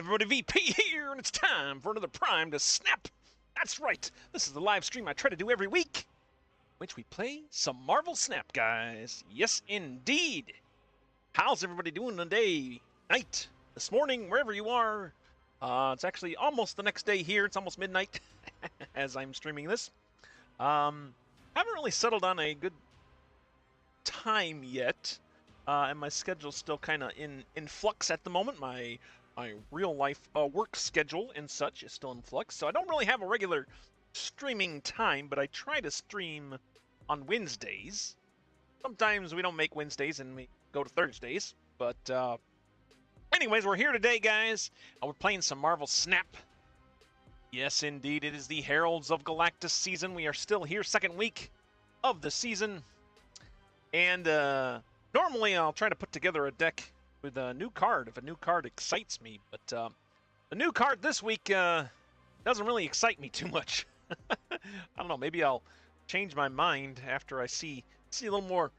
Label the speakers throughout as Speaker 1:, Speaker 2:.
Speaker 1: everybody? VP here, and it's time for another Prime to Snap. That's right, this is the live stream I try to do every week, which we play some Marvel Snap, guys. Yes, indeed. How's everybody doing today, night, this morning, wherever you are? It's actually almost the next day here. It's almost midnight as I'm streaming this. Haven't really settled on a good time yet. And my schedule's still kind of in flux at the moment. My real life work schedule and such is still in flux, so I don't really have a regular streaming time, but I try to stream on Wednesdays. Sometimes we don't make Wednesdays and we go to Thursdays, but anyways, we're here today, guys, and we're playing some Marvel Snap. Yes, indeed, it is the Heralds of Galactus season. We are still here, second week of the season, and normally I'll try to put together a deck with a new card if a new card excites me, but the new card this week doesn't really excite me too much. I don't know, maybe I'll change my mind after I see a little more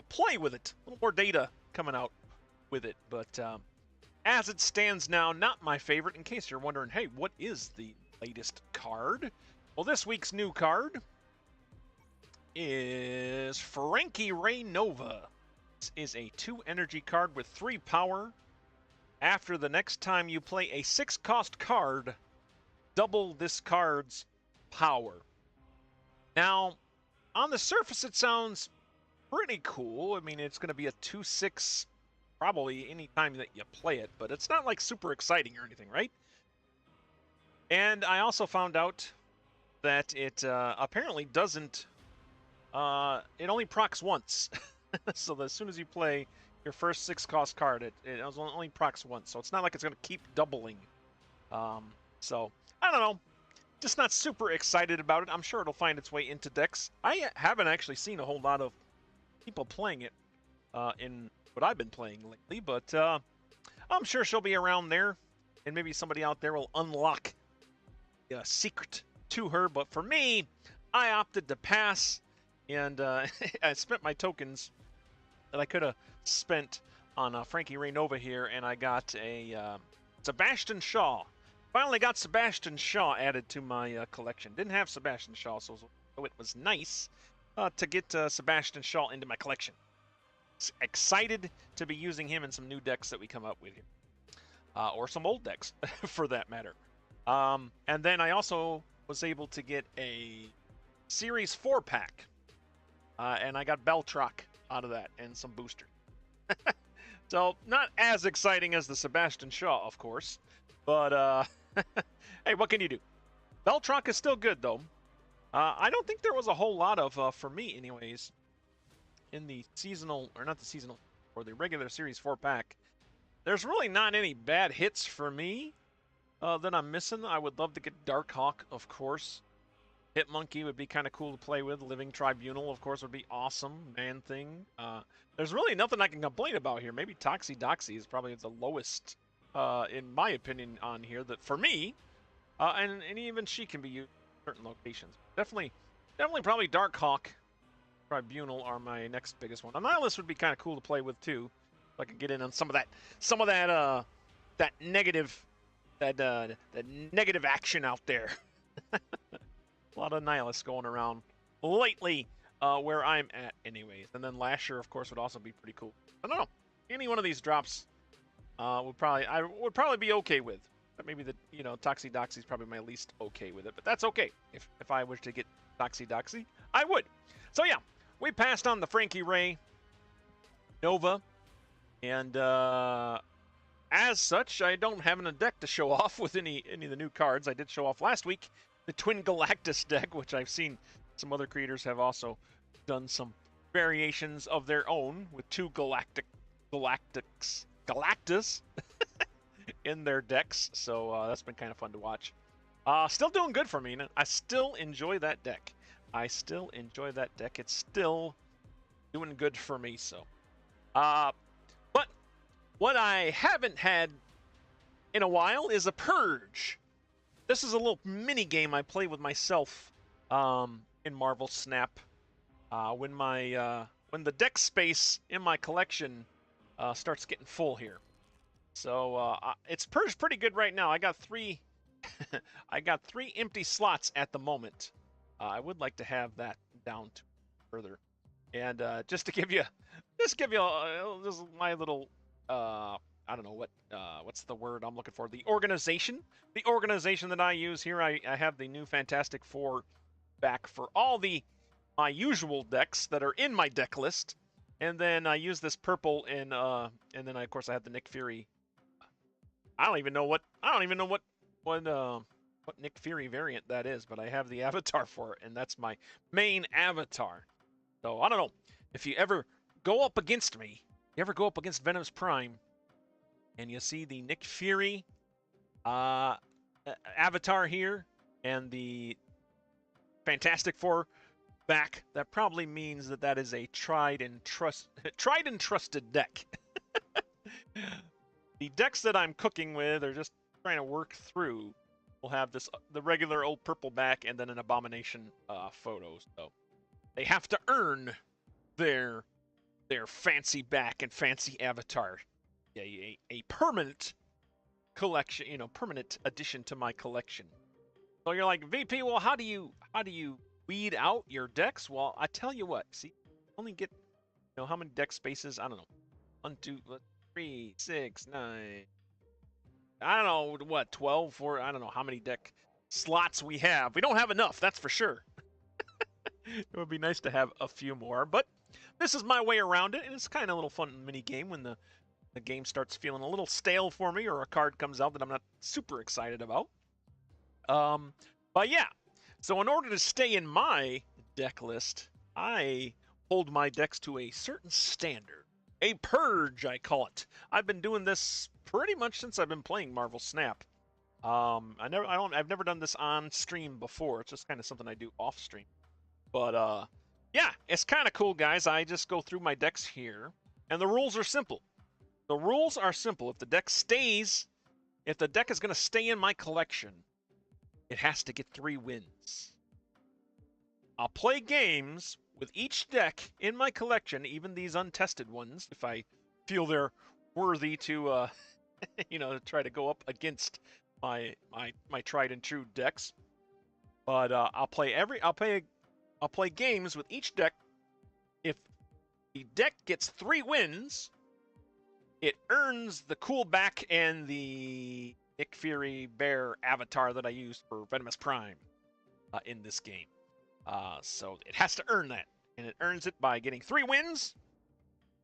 Speaker 1: play with it, a little more data coming out with it, but as it stands now, not my favorite. In case you're wondering, hey, what is the latest card? Well, this week's new card is Firehair Nova. This is a 2 energy card with 3 power. After the next time you play a 6-cost card, double this card's power. Now, on the surface it sounds pretty cool. I mean, it's going to be a 2/6 probably any time that you play it, but it's not like super exciting or anything, right? And I also found out that it apparently doesn't, it only procs once. So as soon as you play your first 6-cost card, it only procs once, so it's not like it's going to keep doubling. So, I don't know. Just not super excited about it. I'm sure it'll find its way into decks. I haven't actually seen a whole lot of people playing it in what I've been playing lately, but I'm sure she'll be around there, and maybe somebody out there will unlock a secret to her. But for me, I opted to pass, and I spent my tokens that I could have spent on Firehair Nova here, and I got a Sebastian Shaw. Finally got Sebastian Shaw added to my collection. Didn't have Sebastian Shaw, so it was nice to get Sebastian Shaw into my collection. Excited to be using him in some new decks that we come up with here. Or some old decks, for that matter. And then I also was able to get a Series 4-pack. And I got Beltrock out of that, and some boosters. So, not as exciting as the Sebastian Shaw, of course. But, hey, what can you do? Beltrock is still good, though. I don't think there was a whole lot of, for me anyways, in the seasonal, or not the seasonal, or the regular Series 4-pack. There's really not any bad hits for me that I'm missing. I would love to get Darkhawk, of course. Hitmonkey would be kind of cool to play with. Living Tribunal, of course, would be awesome. Man-Thing. There's really nothing I can complain about here. Maybe T.S.W.A.BP.D is probably the lowest, in my opinion, on here. That for me, and even she can be used in certain locations. Definitely probably Darkhawk, Tribunal are my next biggest one. Annihilus would be kind of cool to play with too. If I could get in on some of that negative action out there. A lot of Annihilus going around lately, where I'm at, anyways. And then Lasher, of course, would also be pretty cool. I don't know. Any one of these drops I would probably be okay with. But maybe the T.S.W.A.BP.D is probably my least okay with it, but that's okay. If I were to get T.S.W.A.BP.D, I would. So yeah, we passed on the Firehair Nova, and as such, I don't have a deck to show off with any of the new cards. I did show off last week the Twin Galactus deck, which I've seen some other creators have also done some variations of their own with 2 Galactus in their decks. So that's been kind of fun to watch. Still doing good for me. I still enjoy that deck. It's still doing good for me. So, but what I haven't had in a while is a Purge. This is a little mini game I play with myself in Marvel Snap. When the deck space in my collection starts getting full here. So it's purged pretty good right now. I got three, I got 3 empty slots at the moment. I would like to have that down to further. And just to give you, this is my little, I don't know what's the word I'm looking for. The organization that I use here. I have the new Fantastic Four back for all my usual decks that are in my deck list, and then I use this purple and then of course I have the Nick Fury. I don't even know what Nick Fury variant that is, but I have the avatar for it, and that's my main avatar. So I don't know if you ever go up against me, you ever go up against Venom's Prime, and you see the Nick Fury avatar here and the Fantastic Four back, that probably means that is a tried and trusted deck. The decks that I'm cooking with are just trying to work through. We'll have the regular old purple back and then an abomination photo. So they have to earn their fancy back and fancy avatar. A permanent collection, permanent addition to my collection. So you're like, VP, well, how do you weed out your decks? Well, I tell you what, see, only get, how many deck spaces? I don't know. 1, 2, 3, 6, 9. I don't know, what, 12 for, I don't know how many deck slots we have. We don't have enough, that's for sure. It would be nice to have a few more, but this is my way around it, and it's kind of a little fun mini game when the game starts feeling a little stale for me, or a card comes out that I'm not super excited about. But yeah, so in order to stay in my deck list, I hold my decks to a certain standard. A purge, I call it. I've been doing this pretty much since I've been playing Marvel Snap. I've never done this on stream before. It's just kind of something I do off stream. But yeah, it's kind of cool, guys. I just go through my decks here, and the rules are simple. The rules are simple. If the deck is going to stay in my collection, it has to get 3 wins. I'll play games with each deck in my collection, even these untested ones, if I feel they're worthy to, to try to go up against my tried and true decks. But I'll play games with each deck. If the deck gets 3 wins, it earns the cool back and the Nick Fury Bear avatar that I used for Venomous Prime in this game. So it has to earn that, and it earns it by getting 3 wins.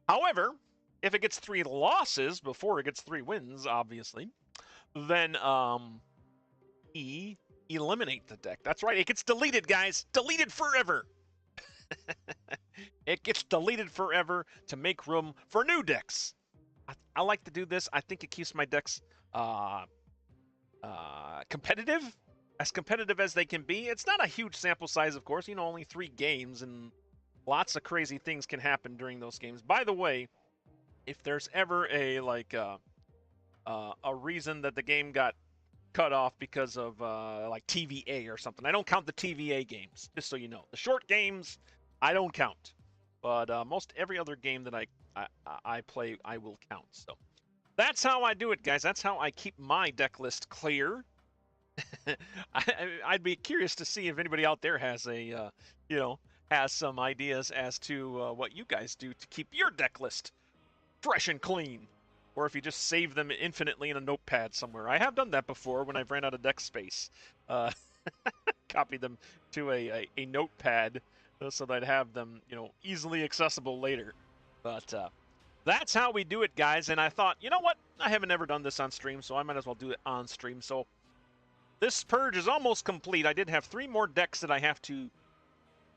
Speaker 1: However, if it gets 3 losses before it gets 3 wins, obviously, then eliminate the deck. That's right, it gets deleted, guys. Deleted forever. It gets deleted forever to make room for new decks. I like to do this. I think it keeps my decks competitive, as competitive as they can be. It's not a huge sample size, of course. Only 3 games, and lots of crazy things can happen during those games. By the way, if there's ever a reason that the game got cut off because of like TVA or something, I don't count the TVA games, just so you know. The short games, I don't count. But most every other game that I play, I will count. So that's how I do it, guys. That's how I keep my deck list clear. I'd be curious to see if anybody out there has has some ideas as to what you guys do to keep your deck list fresh and clean, or if you just save them infinitely in a notepad somewhere. I have done that before when I've ran out of deck space. Copy them to a notepad so that I'd have them, easily accessible later. But that's how we do it, guys. And I thought, you know what? I haven't ever done this on stream, so I might as well do it on stream. So this purge is almost complete. I did have 3 more decks that I have to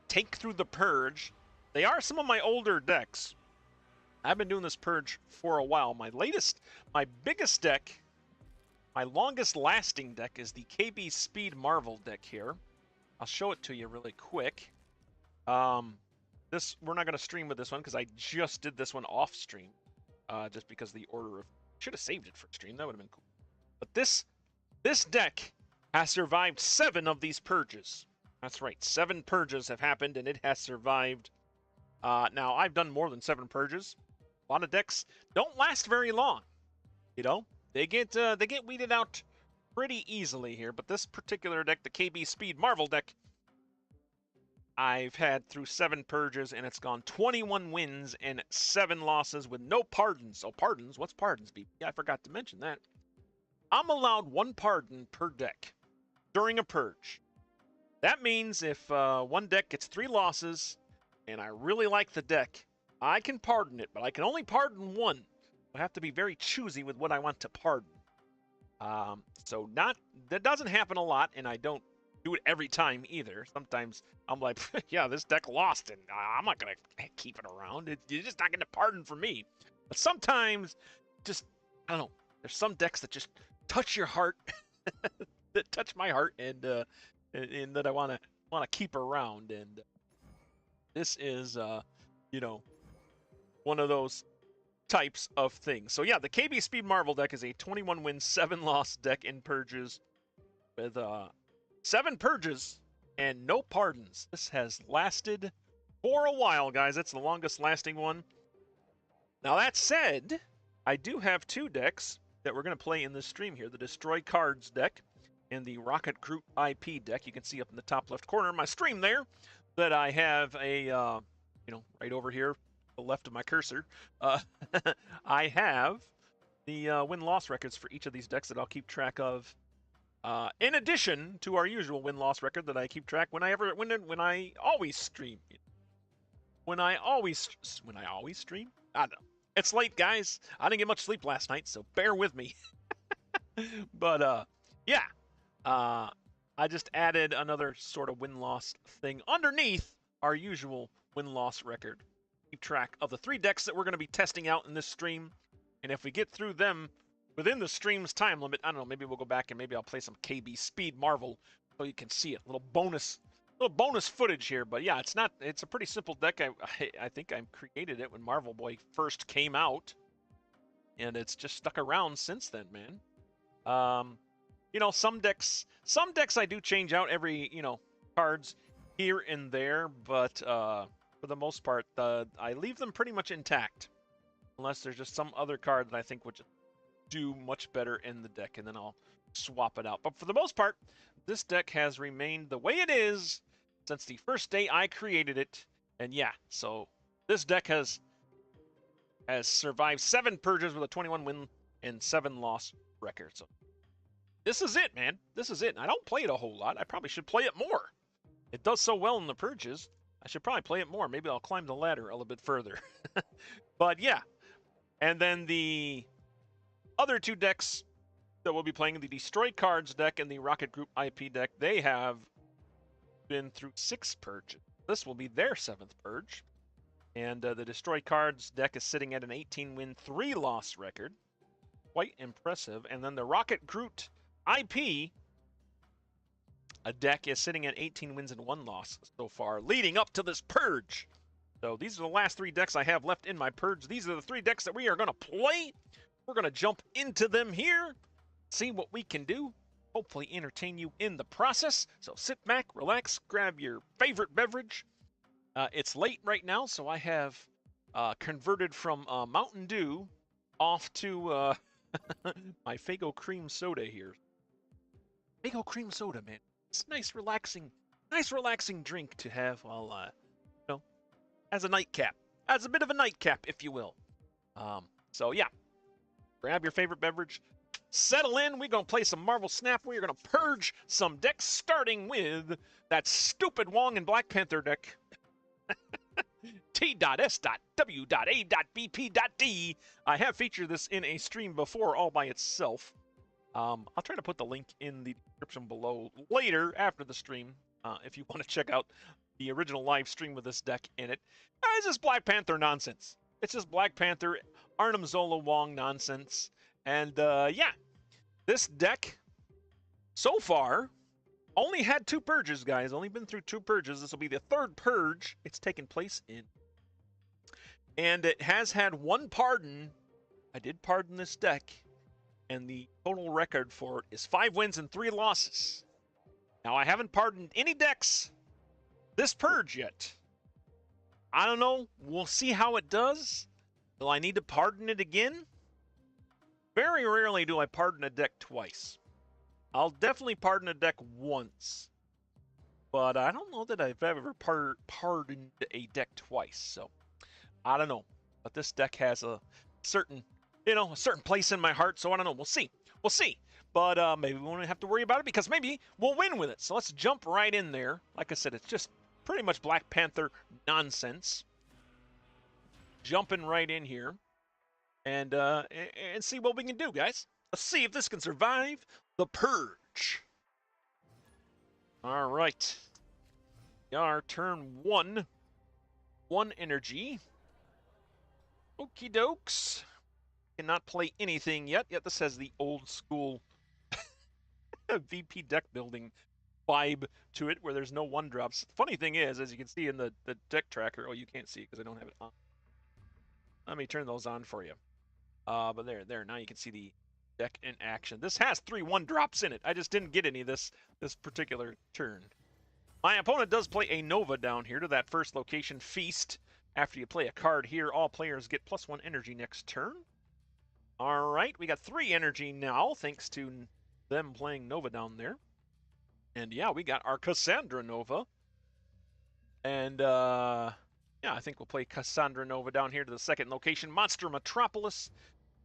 Speaker 1: take through the purge. They are some of my older decks. I've been doing this purge for a while. My biggest deck, my longest lasting deck is the KB Speed Marvel deck here. I'll show it to you really quick. We're not going to stream with this one because I just did this one off stream, just because the order of, should have saved it for stream. That would have been cool. But this deck has survived 7 of these purges. That's right, 7 purges have happened, and it has survived. Now I've done more than 7 purges. A lot of decks don't last very long. You know, they get weeded out pretty easily here. But this particular deck, the KB Speed Marvel deck, I've had through 7 purges, and it's gone 21 wins and 7 losses with no pardons. Oh, pardons? What's pardons, BP? I forgot to mention that. I'm allowed 1 pardon per deck during a purge. That means if one deck gets 3 losses, and I really like the deck, I can pardon it, but I can only pardon 1. I have to be very choosy with what I want to pardon. So that doesn't happen a lot, and I don't do it every time either. Sometimes I'm like, yeah, this deck lost, and I'm not going to keep it around. You're just not going to pardon for me. But sometimes, just, I don't know, there's some decks that just touch your heart, that touch my heart, and that I want to keep around. And this is, you know, one of those types of things. So yeah, the KB Speed Marvel deck is a 21-win, 7-loss deck in purges with 7 purges and no pardons. This has lasted for a while, guys. It's the longest lasting one. Now that said, I do have 2 decks that we're going to play in this stream here. The Destroy Cards deck and the Groot IP deck. You can see up in the top left corner of my stream there that I have a, right over here, the left of my cursor. I have the win-loss records for each of these decks that I'll keep track of. In addition to our usual win-loss record that I keep track when I always stream. When I always stream? I don't know. It's late, guys. I didn't get much sleep last night, so bear with me. But, yeah. I just added another sort of win-loss thing underneath our usual win-loss record. Keep track of the 3 decks that we're going to be testing out in this stream. And if we get through them within the stream's time limit, I don't know, maybe we'll go back and maybe I'll play some KB Speed Marvel so you can see it. Little bonus footage here. But yeah, it's a pretty simple deck. I think I created it when Marvel Boy first came out, and it's just stuck around since then, man. Some decks I do change out every, cards here and there, but for the most part, I leave them pretty much intact, unless there's just some other card that I think would just do much better in the deck, and then I'll swap it out. But for the most part, this deck has remained the way it is since the first day I created it. And yeah, so this deck has survived 7 purges with a 21-win and 7-loss record. So this is it, man. This is it. I don't play it a whole lot. I probably should play it more. It does so well in the purges. I should probably play it more. Maybe I'll climb the ladder a little bit further. But yeah. And then the other 2 decks that we'll be playing, the Destroy Cards deck and the Groot IP deck, they have been through 6 purges. This will be their 7th purge. And the Destroy Cards deck is sitting at an 18-win, 3-loss record. Quite impressive. And then the Groot IP a deck is sitting at 18 wins and 1 loss so far, leading up to this purge. So these are the last 3 decks I have left in my purge. These are the 3 decks that we are going to play. We're going to jump into them here, see what we can do, hopefully entertain you in the process. So sit back, relax, grab your favorite beverage. It's late right now, so I have converted from Mountain Dew off to my Faygo cream soda here. Faygo cream soda, man. It's a nice relaxing drink to have while, as a nightcap. As a bit of a nightcap, if you will. So yeah, grab your favorite beverage, settle in. We're going to play some Marvel Snap. We're going to purge some decks, starting with that stupid Wong and Black Panther deck. T.S.W.A.BP.D. I have featured this in a stream before all by itself. I'll try to put the link in the description below later after the stream if you want to check out the original live stream with this deck in it. It's just Black Panther nonsense. It's just Black Panther, Arnim Zola, Wong nonsense. And yeah, this deck so far only had 2 purges, guys. Only been through 2 purges. This will be the 3rd purge it's taken place in. And it has had 1 pardon. I did pardon this deck. And the total record for it is 5 wins and 3 losses. Now, I haven't pardoned any decks this purge yet. I don't know. We'll see how it does. Will I need to pardon it again? Very rarely do I pardon a deck twice. I'll definitely pardon a deck once, but I don't know that I've ever pardoned a deck twice. So I don't know, but this deck has a certain, a certain place in my heart. So I don't know. We'll see. We'll see. But maybe we won't have to worry about it because maybe we'll win with it. So let's jump right in there. Like I said, it's just pretty much Black Panther nonsense. Jumping right in here and see what we can do, guys. Let's see if this can survive the purge. All right. Our turn 1. 1 energy. Okie dokes. Cannot play anything yet. Yet this has the old school VP deck building vibe to it where there's no 1-drops. Funny thing is, as you can see in the deck tracker, oh, you can't see it because I don't have it on. Let me turn those on for you. But there. Now you can see the deck in action. This has 3 1-drops in it. I just didn't get any this particular turn. My opponent does play a Nova down here to that first location, Feast. After you play a card here, all players get +1 energy next turn. All right, we got 3 energy now, thanks to them playing Nova down there. And yeah, we got our Cassandra Nova. And yeah, I think we'll play Cassandra Nova down here to the second location, Monster Metropolis.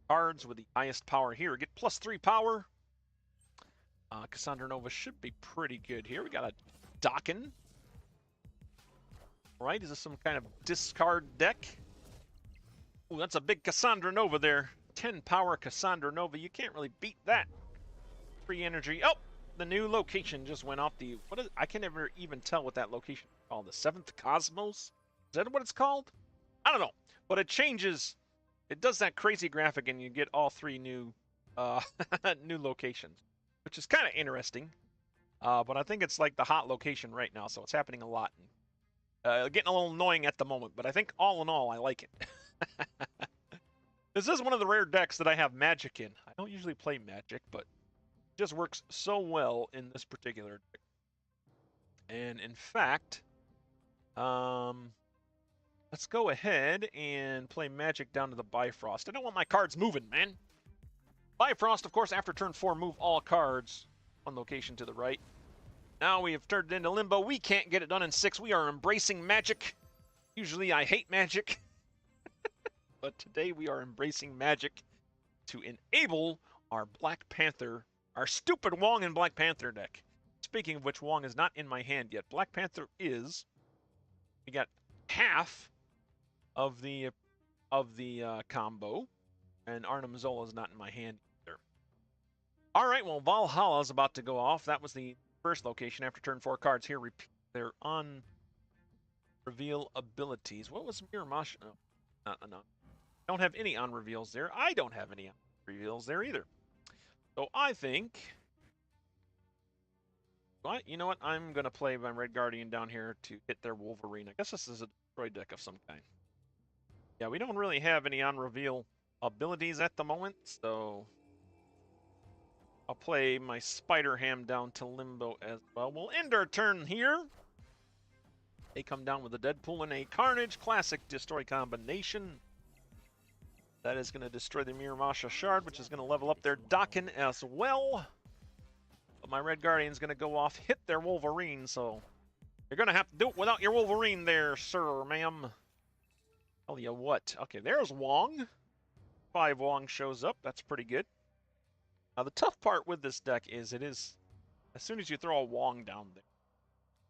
Speaker 1: Cards with the highest power here get +3 power. Cassandra Nova should be pretty good here. We got a Dokken. Right, is this some kind of discard deck? Ooh, that's a big Cassandra Nova there. 10 power Cassandra Nova. You can't really beat that. 3 energy. Oh, the new location just went off the... What is? I can never even tell what that location is called. The 7th Cosmos? Is that what it's called? I don't know. But it changes... It does that crazy graphic and you get all 3 new new locations, which is kind of interesting. But I think it's like the hot location right now, so it's happening a lot. Getting a little annoying at the moment, but I think all in all, I like it. This is one of the rare decks that I have Magik in. I don't usually play Magik, but it just works so well in this particular deck. And in fact, let's go ahead and play Magik down to the Bifrost. I don't want my cards moving, man. Bifrost, of course, after turn 4, move all cards 1 location to the right. Now we have turned it into Limbo. We can't get it done in 6. We are embracing Magik. Usually I hate Magik. But today we are embracing Magik to enable our Black Panther, our stupid Wong and Black Panther deck. Speaking of which, Wong is not in my hand yet. Black Panther is. We got half of the combo, and Arnim Zola is not in my hand either. All right, well, Valhalla is about to go off. That was the first location after turn 4 cards here. Repeat their on-reveal abilities. What was Miramasha? No. Don't have any on-reveals there. I don't have any on-reveals there either. So I think... What? You know what? I'm going to play my Red Guardian down here to hit their Wolverine. I guess this is a destroy deck of some kind. Yeah, we don't really have any on-reveal abilities at the moment, so... I'll play my Spider Ham down to Limbo as well. We'll end our turn here. They come down with a Deadpool and a Carnage. Classic destroy combination. That is going to destroy the Miramasha Shard, which is going to level up their Dokken as well. But my Red Guardian's going to go off, hit their Wolverine, so you're going to have to do it without your Wolverine there, sir, ma'am. Tell you what. Okay, there's Wong. 5 Wong shows up. That's pretty good. Now, the tough part with this deck is as soon as you throw a Wong down there,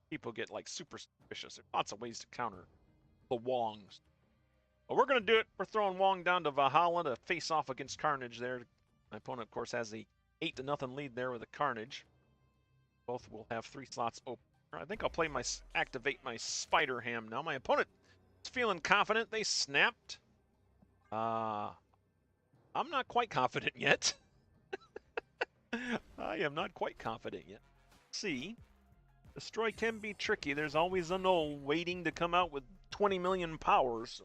Speaker 1: people get, like, super suspicious. There's lots of ways to counter the Wongs. But we're going to do it. We're throwing Wong down to Valhalla to face off against Carnage there. My opponent, of course, has the 8-0 lead there with a Carnage. Both will have 3 slots open. I think I'll activate my Spider Ham now. My opponent is feeling confident. They snapped. I'm not quite confident yet. I am not quite confident yet. See, destroy can be tricky. There's always a null waiting to come out with 20 million powers.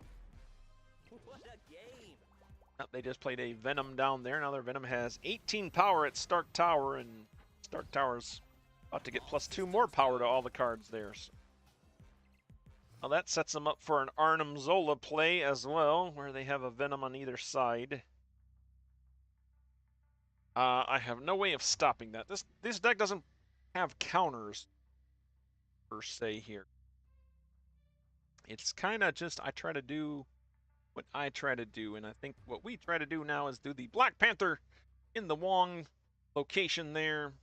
Speaker 2: What a game!
Speaker 1: Oh, they just played a Venom down there. Now their Venom has 18 power at Stark Tower, and Stark Tower's about to get +2 more power to all the cards there. So. Now that sets them up for an Arnim Zola play as well, where they have a Venom on either side. I have no way of stopping that. This deck doesn't have counters per se here. It's kind of just I try to do what I try to do, and I think what we try to do now is do the Black Panther in the Wong location there.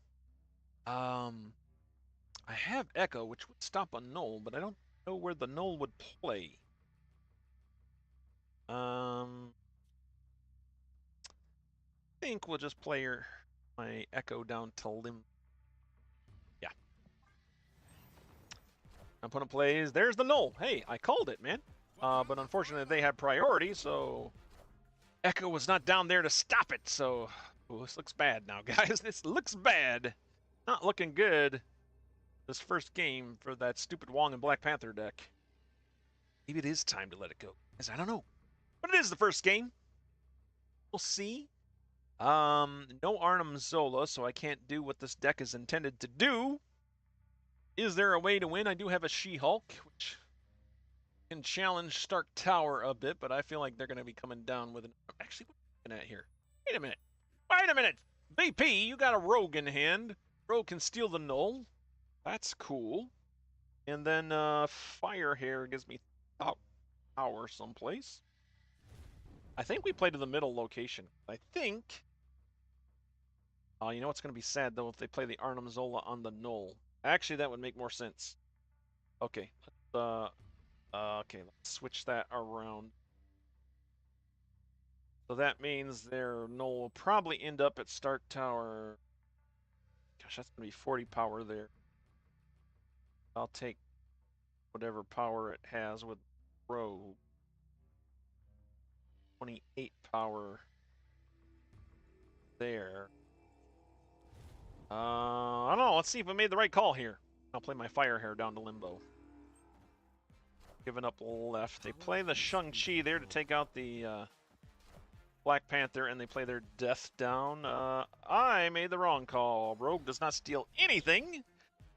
Speaker 1: I have Echo, which would stop a null, but I don't know where the null would play. I think we'll just play my Echo down to Lim. Yeah. Opponent plays. There's the null. Hey, I called it, man. But unfortunately, they had priority, so Echo was not down there to stop it. So this looks bad now, guys. This looks bad. Not looking good. This first game for that stupid Wong and Black Panther deck. Maybe it is time to let it go. I don't know. But it is the first game. We'll see. No Arnim Zola, so I can't do what this deck is intended to do. Is there a way to win? I do have a She-Hulk, which can challenge Stark Tower a bit, but I feel like they're going to be coming down with an... Actually, what am I looking at here? Wait a minute. Wait a minute! VP, you got a Rogue in hand. Rogue can steal the null. That's cool. And then Firehair gives me power someplace. I think we play to the middle location. I think... you know what's going to be sad, though, if they play the Arnim Zola on the null. Actually, that would make more sense. Okay. Okay, let's switch that around. So that means their null will probably end up at Stark Tower. Gosh, that's going to be 40 power there. I'll take whatever power it has with Rogue. 28 power there. I don't know. Let's see if I made the right call here. I'll play my Firehair down to Limbo. Giving up left. They play the Shang-Chi there to take out the Black Panther, and they play their Death down. I made the wrong call. Rogue does not steal anything.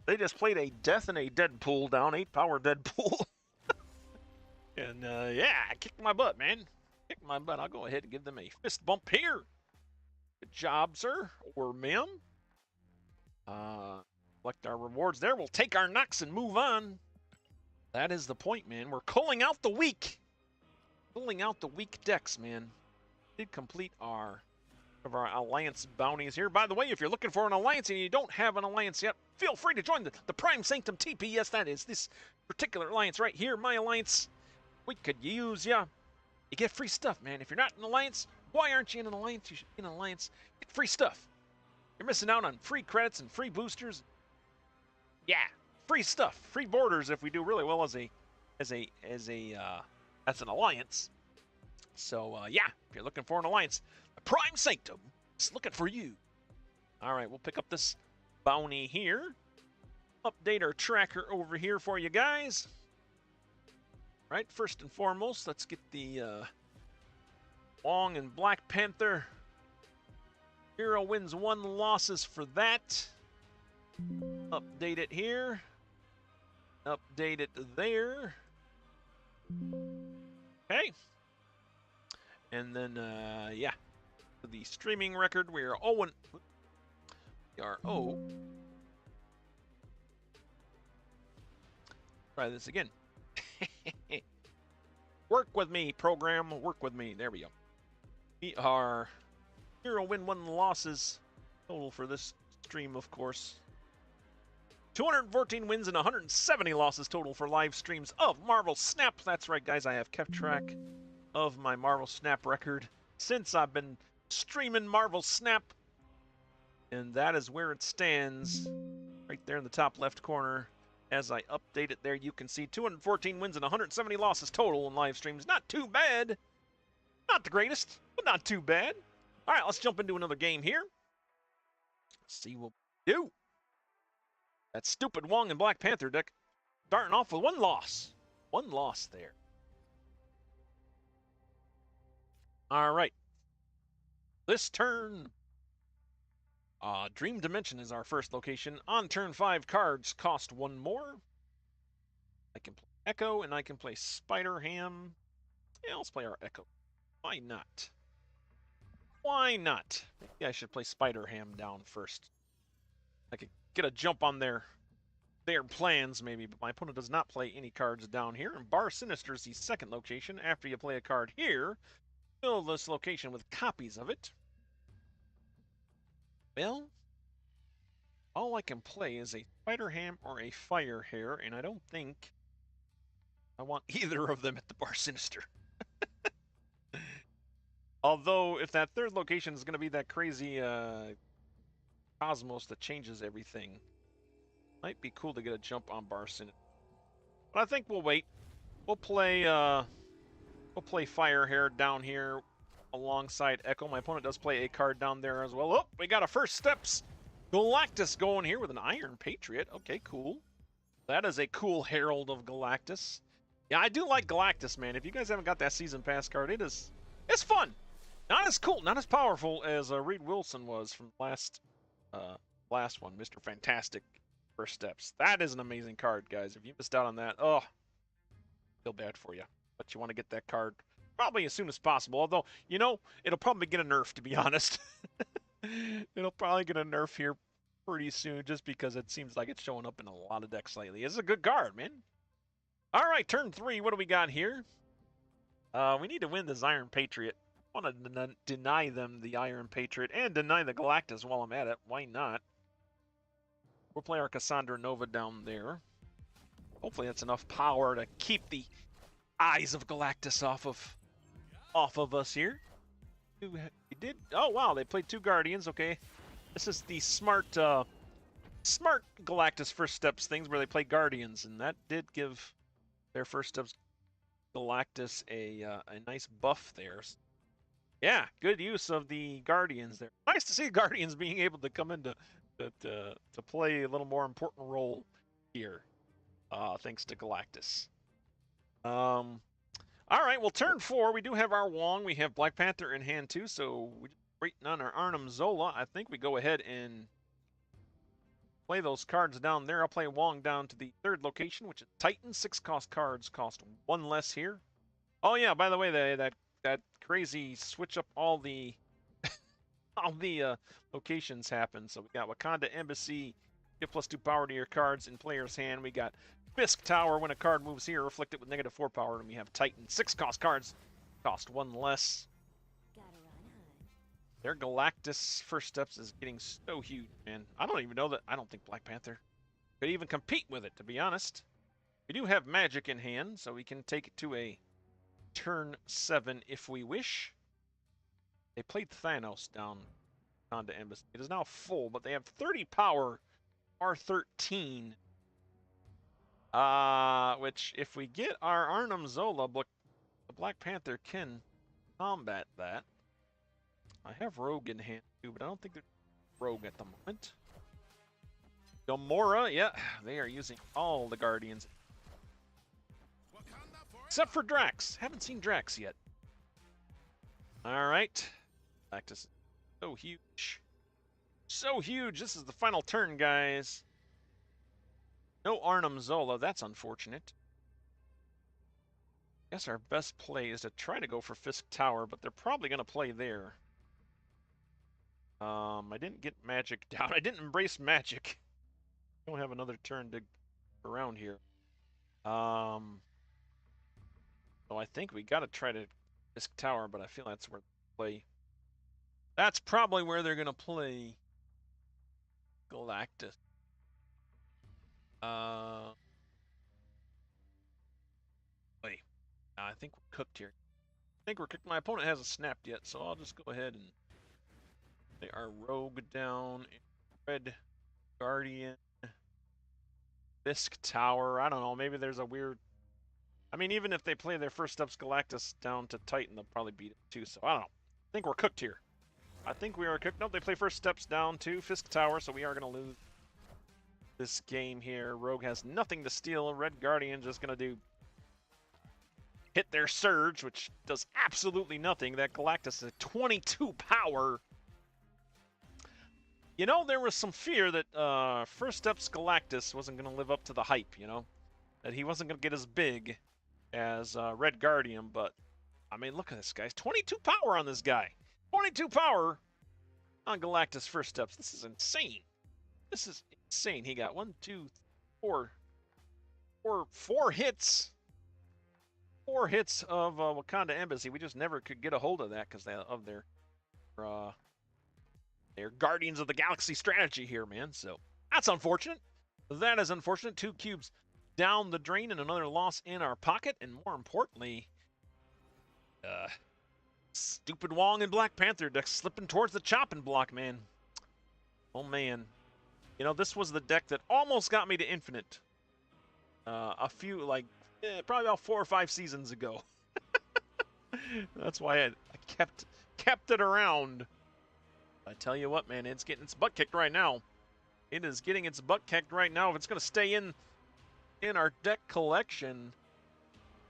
Speaker 1: They just played a Death and a Deadpool down. 8 power Deadpool. And yeah, I kicked my butt, man. Kicked my butt. I'll go ahead and give them a fist bump here. Good job, sir. Or ma'am. Collect our rewards there. We'll take our knocks and move on. That is the point, man. We're culling out the weak. Culling out the weak decks, man. Did complete our alliance bounties here. By the way, if you're looking for an alliance and you don't have an alliance yet, feel free to join the Prime Sanctum TP. Yes, that is this particular alliance right here. My alliance. We could use ya. You get free stuff, man. If you're not in an alliance, why aren't you in an alliance? You should be in an alliance. Get free stuff. You're missing out on free credits and free boosters. Yeah, free stuff, free borders if we do really well as an alliance. So yeah, if you're looking for an alliance, the Prime Sanctum is looking for you. All right, we'll pick up this bounty here. Update our tracker over here for you guys. All right, first and foremost, let's get the Wong and Black Panther. 0 wins, 1 losses for that. Update it here. Update it there. Okay. And then, yeah. For the streaming record, we are 0. We are 0. Try this again. Work with me, program. Work with me. There we go. We are 0 win, 1 losses total for this stream, of course. 214 wins and 170 losses total for live streams of Marvel Snap. That's right, guys. I have kept track of my Marvel Snap record since I've been streaming Marvel Snap. And that is where it stands right there in the top left corner. As I update it there, you can see 214 wins and 170 losses total in live streams. Not too bad. Not the greatest, but not too bad. All right, let's jump into another game here. Let's see what we do. That stupid Wong and Black Panther deck starting off with 1 loss. 1 loss there. All right. This turn, Dream Dimension is our first location. On turn 5, cards cost 1 more. I can play Echo, and I can play Spider Ham. Yeah, let's play our Echo. Why not? Why not? Maybe I should play Spider-Ham down first. I could get a jump on their plans, maybe, but my opponent does not play any cards down here. And Bar Sinister is the second location. After you play a card here, fill this location with copies of it. Well, all I can play is a Spider-Ham or a Firehair, and I don't think I want either of them at the Bar Sinister. Although, if that third location is going to be that crazy Cosmos that changes everything, might be cool to get a jump on Bar Sinister. But I think we'll wait. We'll play Firehair down here alongside Echo. My opponent does play a card down there as well. Oh, we got a First Steps Galactus going here with an Iron Patriot. Okay, cool. That is a cool Herald of Galactus. Yeah, I do like Galactus, man. If you guys haven't got that Season Pass card, it's fun. Not as cool, not as powerful as Reed Wilson was from last one, Mr. Fantastic First Steps. That is an amazing card, guys. If you missed out on that, oh, feel bad for you. But you want to get that card probably as soon as possible. Although, you know, it'll probably get a nerf, to be honest. It'll probably get a nerf here pretty soon just because it seems like it's showing up in a lot of decks lately. It's a good card, man. All right, turn 3. What do we got here? We need to win this Iron Patriot. I want to deny them the Iron Patriot and deny the Galactus while I'm at it. Why not? We'll play our Cassandra Nova down there. Hopefully that's enough power to keep the eyes of Galactus off of us here. He did. Oh wow, they played 2 Guardians. Okay, this is the smart Galactus First Steps things where they play Guardians, and that did give their First Steps Galactus a nice buff there. Yeah, good use of the Guardians there. Nice to see Guardians being able to come into to play a little more important role here, thanks to Galactus. All right, well, turn 4, we do have our Wong. We have Black Panther in hand too, so we're waiting on our Arnim Zola. I think we go ahead and play those cards down there. I'll play Wong down to the 3rd location, which is Titan. 6-cost cards cost 1 less here. Oh yeah, by the way, that crazy switch up all the all the locations happen. So we got Wakanda Embassy, get +2 power to your cards in player's hand. We got Fisk Tower. When a card moves here, reflect it with -4 power. And we have Titan. 6-cost cards cost 1 less. Their Galactus First Steps is getting so huge, man. I don't even know that. I don't think Black Panther could even compete with it, to be honest. We do have Magik in hand, so we can take it to a turn 7 if we wish. They played Thanos down onto Embassy. It is now full, but they have 30 power, R13. Which, if we get our Arnim Zola, the Black Panther can combat that. I have Rogue in hand too, but I don't think there's Rogue at the moment. Gamora, yeah, they are using all the Guardians. Except for Drax. Haven't seen Drax yet. Alright. Galactus is so huge. So huge. This is the final turn, guys. No Arnim Zola. That's unfortunate. I guess our best play is to try to go for Fisk Tower, but they're probably going to play there. I didn't get Magik down. I didn't embrace Magik. Don't have another turn to around here. So I think we got to try to Fisk Tower, but I feel that's where they play. That's probably where they're going to play Galactus. Wait. I think we're cooked here. I think we're cooked. My opponent hasn't snapped yet, so I'll just go ahead and play our Rogue down. Red Guardian. Fisk Tower. I don't know. Maybe there's a weird... I mean, even if they play their First Steps Galactus down to Titan, they'll probably beat it too, so I don't know. I think we're cooked here. I think we are cooked. Nope, they play First Steps down to Fisk Tower, so we are going to lose this game here. Rogue has nothing to steal. Red Guardian just going to hit their Surge, which does absolutely nothing. That Galactus is 22 power. You know, there was some fear that First Steps Galactus wasn't going to live up to the hype, you know? That he wasn't going to get as big as Red Guardian, but, I mean, look at this, guys. 22 power on this guy. 22 power on Galactus First Steps. This is insane. This is insane. He got 1, 2, 4 hits. 4 hits of Wakanda Embassy. We just never could get a hold of that because of their Guardians of the Galaxy strategy here, man. So that's unfortunate. That is unfortunate. 2 cubes down the drain and another loss in our pocket. And more importantly, stupid Wong and Black Panther deck slipping towards the chopping block, man. Oh, man. You know, this was the deck that almost got me to Infinite. A few, like, probably about 4 or 5 seasons ago. That's why I kept it around. I tell you what, man, it's getting its butt kicked right now. It is getting its butt kicked right now. If it's going to stay in our deck collection,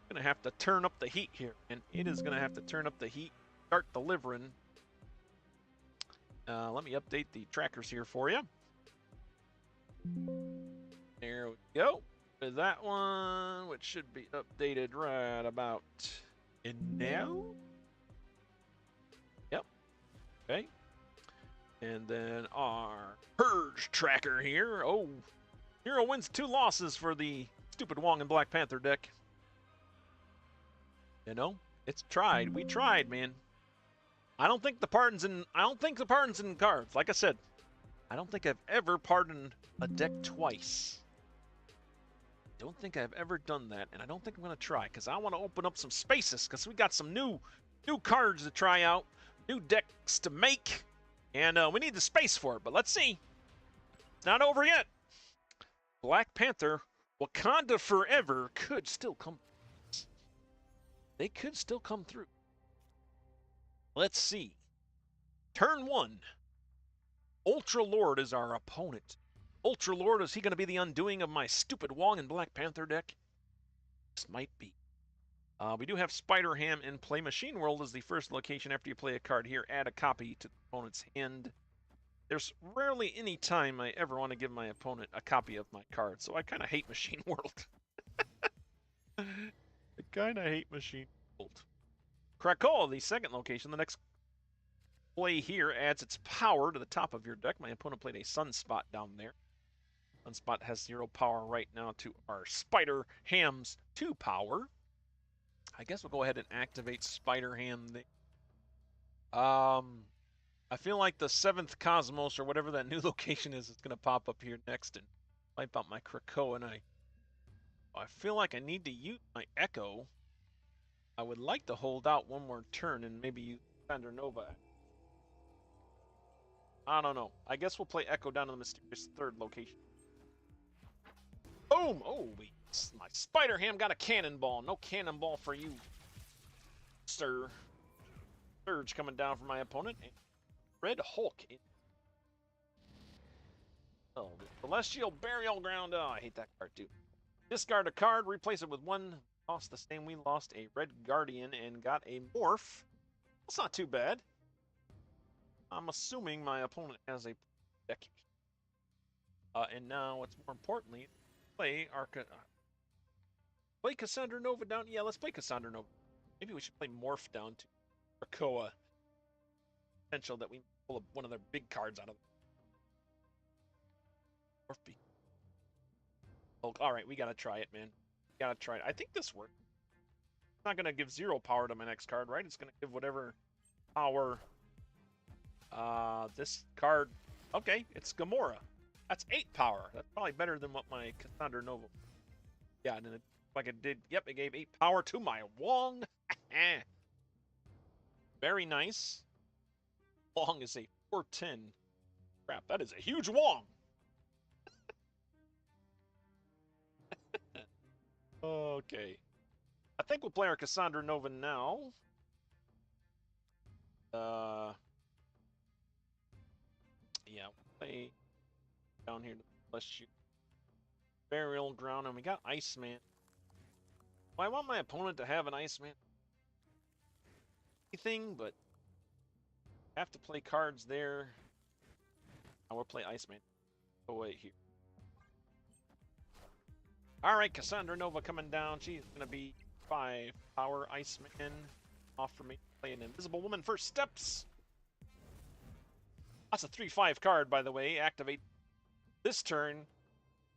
Speaker 1: going to have to turn up the heat here. And it is going to have to turn up the heat, start delivering. Let me update the trackers here for you. There we go. With that one, which should be updated right about now. Yep. Okay. And then our Purge tracker here. Oh, 0 wins, 2 losses for the stupid Wong and Black Panther deck. You know, it's tried. We tried, man. I don't think the pardon's in cards. Like I said, I don't think I've ever pardoned a deck twice. Don't think I've ever done that, and I don't think I'm going to try, because I want to open up some spaces, because we got some new cards to try out, new decks to make, and we need the space for it, but let's see. It's not over yet. Black Panther, Wakanda Forever could still come. They could still come through. Let's see. Turn 1. Ultra Lord is our opponent. Ultra Lord, is he going to be the undoing of my stupid Wong and Black Panther deck? This might be. We do have Spider-Ham in play. Machine World is the first location after you play a card here. Add a copy to the opponent's hand. There's rarely any time I ever want to give my opponent a copy of my card, so I kind of hate Machine World. I kind of hate Machine World. Krakoa, the second location. The next play here adds its power to the top of your deck. My opponent played a Sunspot down there. Sunspot has 0 power right now to our Spider-Ham's 2 power. I guess we'll go ahead and activate Spider-Ham. I feel like the 7th Cosmos, or whatever that new location is going to pop up here next and wipe out my Krakoa. And I feel like I need to use my Echo. I would like to hold out one more turn and maybe use Cassandra Nova. I don't know. I guess we'll play Echo down to the mysterious 3rd location. Boom! Oh, my Spider-Ham got a cannonball. No cannonball for you, sir. Surge coming down from my opponent. And Red Hulk. Oh, the Celestial Burial Ground. Oh, I hate that card too. Discard a card, replace it with 1. Lost the same. We lost a Red Guardian and got a Morph. That's not too bad. I'm assuming my opponent has a deck. And now, what's more importantly, play Cassandra Nova down. Yeah, let's play Cassandra Nova. Maybe we should play Morph down to Krakoa. Potential that we pull one of their big cards out of Morph B. Oh, all right, we gotta try it, man. We gotta try it. I think this works. It's not gonna give 0 power to my next card, right? It's gonna give whatever power. This card. Okay, it's Gamora. That's 8 power. That's probably better than what my Cassandra Nova. Yeah, and then like it did. Yep, it gave 8 power to my Wong. Very nice. Wong is a 410. Crap, that is a huge Wong. Okay. I think we'll play our Cassandra Nova now. Yeah, we'll play down here. Let's shoot. Burial Ground, and we got Iceman. Well, I want my opponent to have an Iceman. Anything, but I have to play cards there. I will play Iceman. Go away here. Alright, Cassandra Nova coming down. She's going to be 5 power Iceman. Off for me. Play an Invisible Woman First Steps. That's a 3/5 card, by the way. Activate this turn,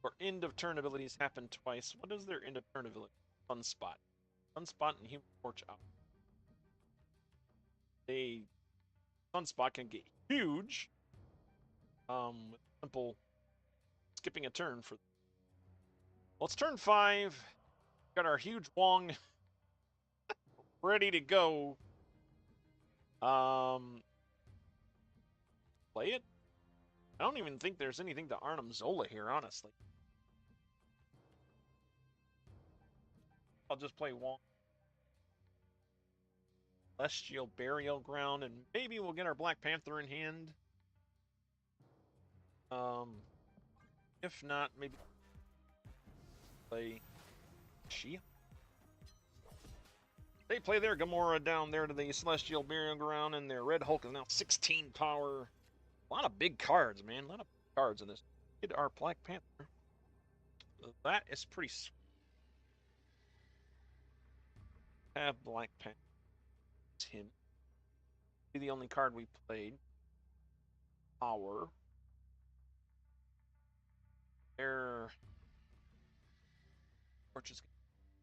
Speaker 1: or end of turn abilities happen twice. What is their end of turn ability? Sunspot. Sunspot and Human Torch out. A Sunspot can get huge. With simple skipping a turn for. Well, it's turn 5. Got our huge Wong ready to go. Play it? I don't even think there's anything to Arnim Zola here, honestly. I'll just play Wong. Celestial Burial Ground, and maybe we'll get our Black Panther in hand. If not, maybe play She. They play their Gamora down there to the Celestial Burial Ground, and their Red Hulk is now 16 power. A lot of big cards, man. A lot of big cards in this. Get our Black Panther. That is pretty sweet. Have Black Panther. It's him. Be the only card we played. Power. Their Torch is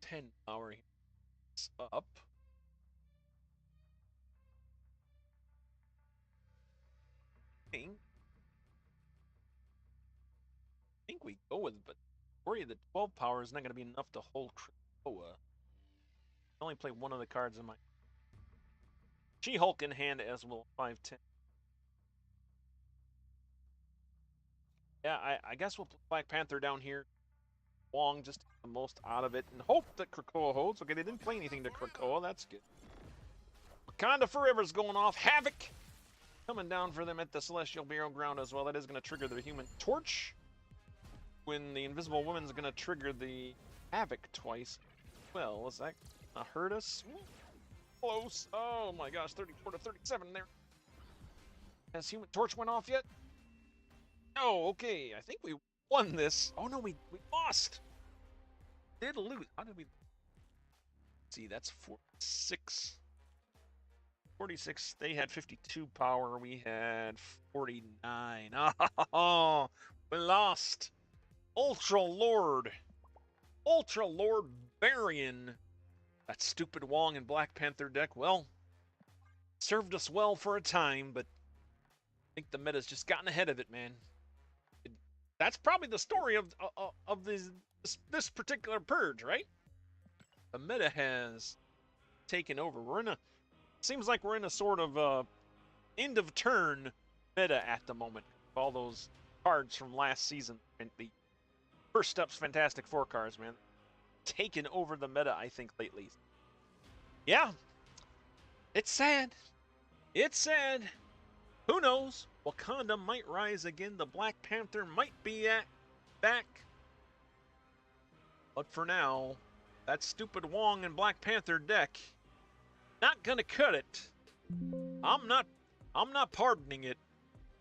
Speaker 1: 10 power. It's up. I think we go with, but worry the 12 power is not going to be enough to hold Krakoa. I only play one of the cards in my She-Hulk in hand as well. 5/10. Yeah, I guess we'll put Black Panther down here. Wong just to get the most out of it and hope that Krakoa holds. Okay, they didn't play anything to Krakoa. That's good. Wakanda Forever's going off. Havoc coming down for them at the Celestial Burial Ground as well. That is going to trigger their Human Torch. When the Invisible Woman's going to trigger the Havoc twice. Well, is that going to hurt us? Close. Oh my gosh, 34 to 37 there. Has Human Torch went off yet? No, okay. I think we won this. Oh no, we lost. Did lose. How did we? See, that's 46. 46. They had 52 power. We had 49. Oh, we lost. Ultra Lord Varian. That stupid Wong and Black Panther deck. Well, served us well for a time, but I think the meta's just gotten ahead of it, man. That's probably the story of this particular purge, right? The meta has taken over. Seems like we're in a sort of end of turn meta at the moment. All those cards from last season and the First Steps Fantastic Four cards, man, taken over the meta, I think, lately. Yeah, it's sad. It's sad. Who knows? Wakanda might rise again. The Black Panther might be back. But for now, that stupid Wong and Black Panther deck, not gonna cut it. I'm not pardoning it.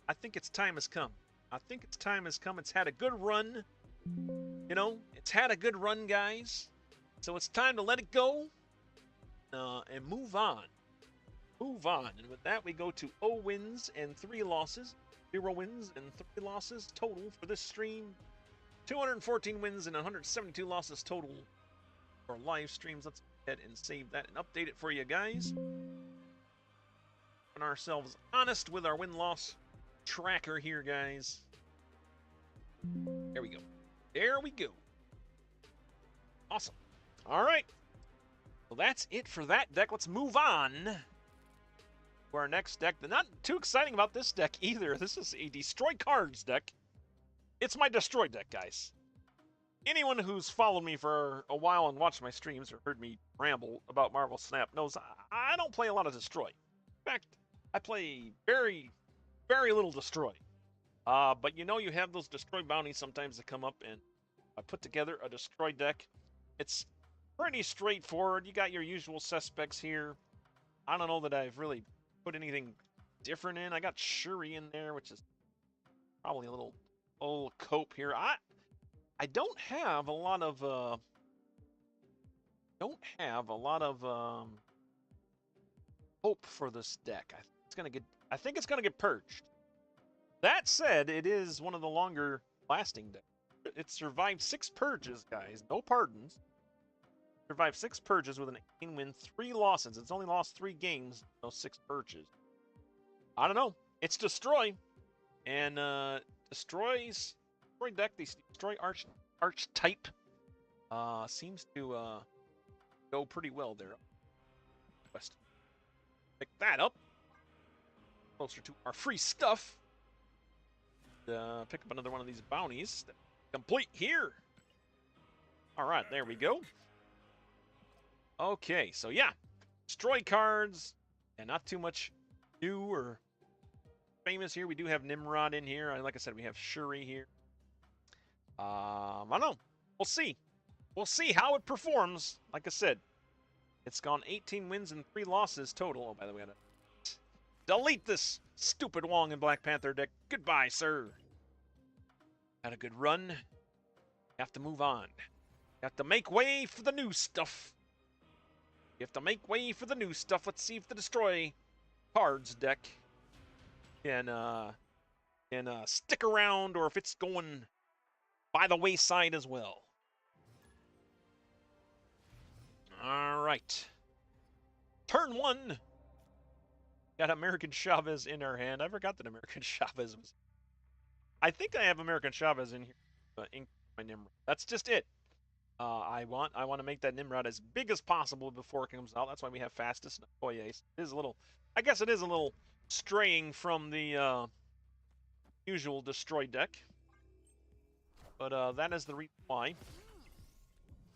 Speaker 1: I think its time has come. I think its time has come. It's had a good run. You know, it's had a good run, guys. So it's time to let it go and move on. Move on. And with that, we go to 0 wins and 3 losses. 0 wins and 3 losses total for this stream. 214 wins and 172 losses total for live streams. Let's go ahead and save that and update it for you guys. Keeping ourselves honest with our win-loss tracker here, guys. There we go. There we go. Awesome. All right. Well, that's it for that deck. Let's move on to our next deck. Not too exciting about this deck either. This is a Destroy Cards deck. It's my Destroy deck, guys. Anyone who's followed me for a while and watched my streams or heard me ramble about Marvel Snap knows I don't play a lot of Destroy. In fact, I play very, very little Destroy. But you know, you have those Destroy bounties sometimes that come up, and I put together a Destroy deck. It's pretty straightforward. You got your usual suspects here. I don't know that I've really put anything different in. I got Shuri in there, which is probably a little old cope here. I don't have a lot of hope for this deck. I think it's gonna get purged. That said, it is one of the longer lasting decks. It survived 6 purges, guys. No pardons. Survived 6 purges with an 18 win, 3 losses. It's only lost 3 games, those 6 purges. I don't know. It's Destroy. And Destroy deck, the Destroy archetype seems to go pretty well there. Pick that up. Closer to our free stuff. Pick up another one of these bounties. Complete here. All right, there we go. Okay, so yeah, Destroy cards, and not too much new or famous here. We do have Nimrod in here. Like I said, we have Shuri here. I don't know. We'll see. We'll see how it performs. Like I said, it's gone 18 wins and 3 losses total. Oh, by the way, I gotta delete this stupid Wong and Black Panther deck. Goodbye, sir. Had a good run. You have to move on. You have to make way for the new stuff. You have to make way for the new stuff. Let's see if the Destroy cards deck can stick around, or if it's going by the wayside as well. All right. Turn 1. Got American Chavez in our hand. I forgot that American Chavez was... I think I have American Chavez in here. In my Nimrod. That's just it. I want to make that Nimrod as big as possible before it comes out. That's why we have fastest and Okoye. It is a little... I guess it is a little straying from the usual Destroy deck. But that is the reason why. We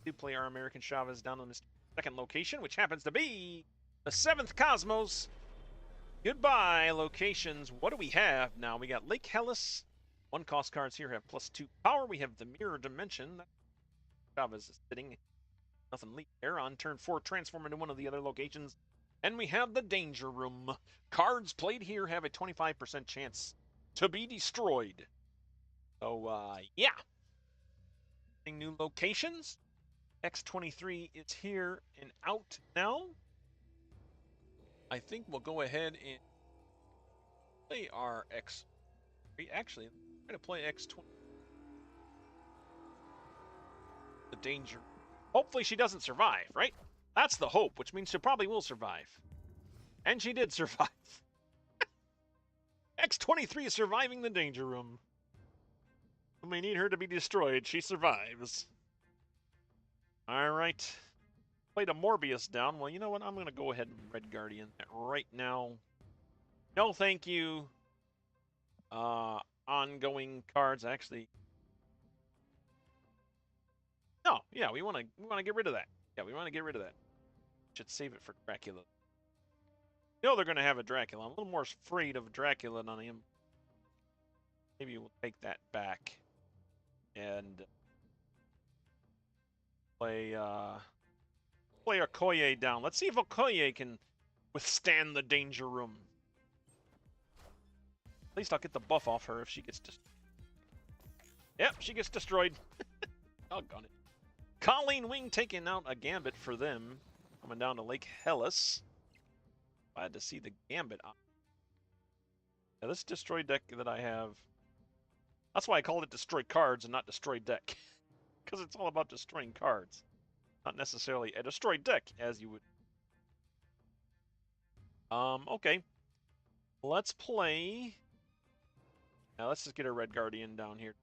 Speaker 1: do play our American Chavez down on this second location, which happens to be the 7th Cosmos. Goodbye, locations. What do we have now? We got Lake Hellas. 1-cost cards here have +2 power. We have the Mirror Dimension. Chavez is sitting. Nothing leaked there. On turn 4, transform into one of the other locations. And we have the Danger Room. Cards played here have a 25% chance to be destroyed. So, yeah. New locations. X23 is here and out now. I think we'll go ahead and play our X3. Actually, I'm going to play X20. The Danger. Hopefully she doesn't survive, right? That's the hope, which means she probably will survive. And she did survive. X23 is surviving the Danger Room. When we need her to be destroyed, she survives. Alright. Played a Morbius down. Well, you know what? I'm going to go ahead and Red Guardian that right now. No thank you. Ongoing cards, actually. No, yeah, we want to get rid of that. Yeah, we want to get rid of that. Should save it for Dracula. You know they're going to have a Dracula. I'm a little more afraid of Dracula than I am. Maybe we'll take that back and play Okoye down. Let's see if Okoye can withstand the Danger Room. At least I'll get the buff off her if she gets destroyed. Yep, she gets destroyed. Doggone it. Colleen Wing taking out a Gambit for them. Coming down to Lake Hellas. Glad to see the Gambit on. Now this Destroy deck that I have, that's why I called it Destroy Cards and not Destroy Deck. Because it's all about destroying cards. Not necessarily a Destroy deck, as you would. Okay. Let's play. Now let's just get a Red Guardian down here.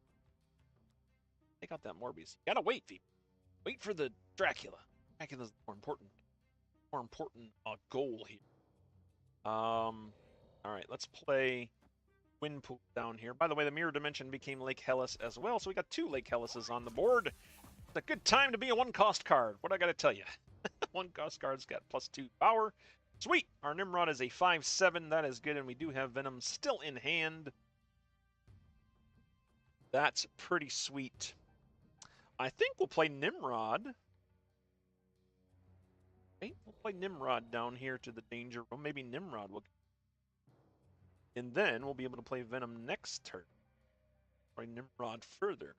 Speaker 1: Take out that Morbius. You gotta wait, people. Wait for the Dracula. Dracula's more important goal here. Alright, let's play Windpool down here. By the way, the Mirror Dimension became Lake Hellas as well, so we got 2 Lake Hellases on the board. It's a good time to be a 1-cost card. What I gotta tell you? 1-cost card's got +2 power. Sweet! Our Nimrod is a 5/7. That is good, and we do have Venom still in hand. That's pretty sweet. I think we'll play Nimrod. Okay, we'll play Nimrod down here to the Danger Room. Maybe Nimrod will... And then we'll be able to play Venom next turn. Play Nimrod further.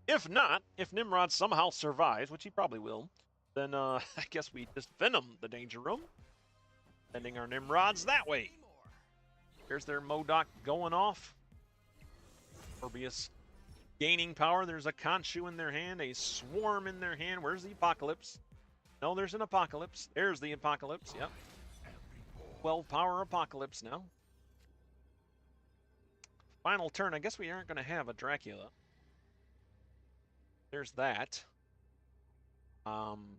Speaker 1: If not, if Nimrod somehow survives, which he probably will, then I guess we just Venom the Danger Room. Sending our Nimrods that way. Here's their MODOK going off. Morbius gaining power. There's a Khonshu in their hand, a Swarm in their hand. Where's the Apocalypse? No, there's an Apocalypse. There's the Apocalypse. Yep. 12 power Apocalypse now. Final turn. I guess we aren't going to have a Dracula. There's that. And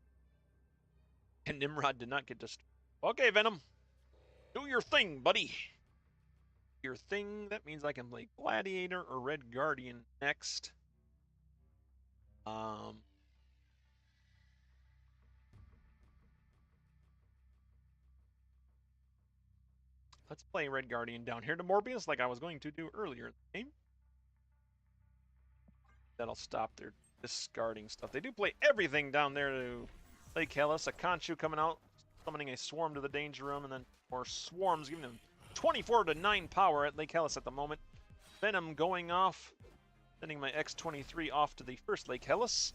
Speaker 1: Nimrod did not get destroyed. Okay, Venom. Do your thing, buddy. Your thing. That means I can play Gladiator or Red Guardian next. Let's play Red Guardian down here to Morbius like I was going to do earlier in the game. That'll stop their discarding stuff. They do play everything down there to Lake Hellas. A Khonshu coming out, summoning a Swarm to the Danger Room, and then more Swarms, giving them 24 to 9 power at Lake Hellas at the moment. Venom going off, sending my X-23 off to the first Lake Hellas.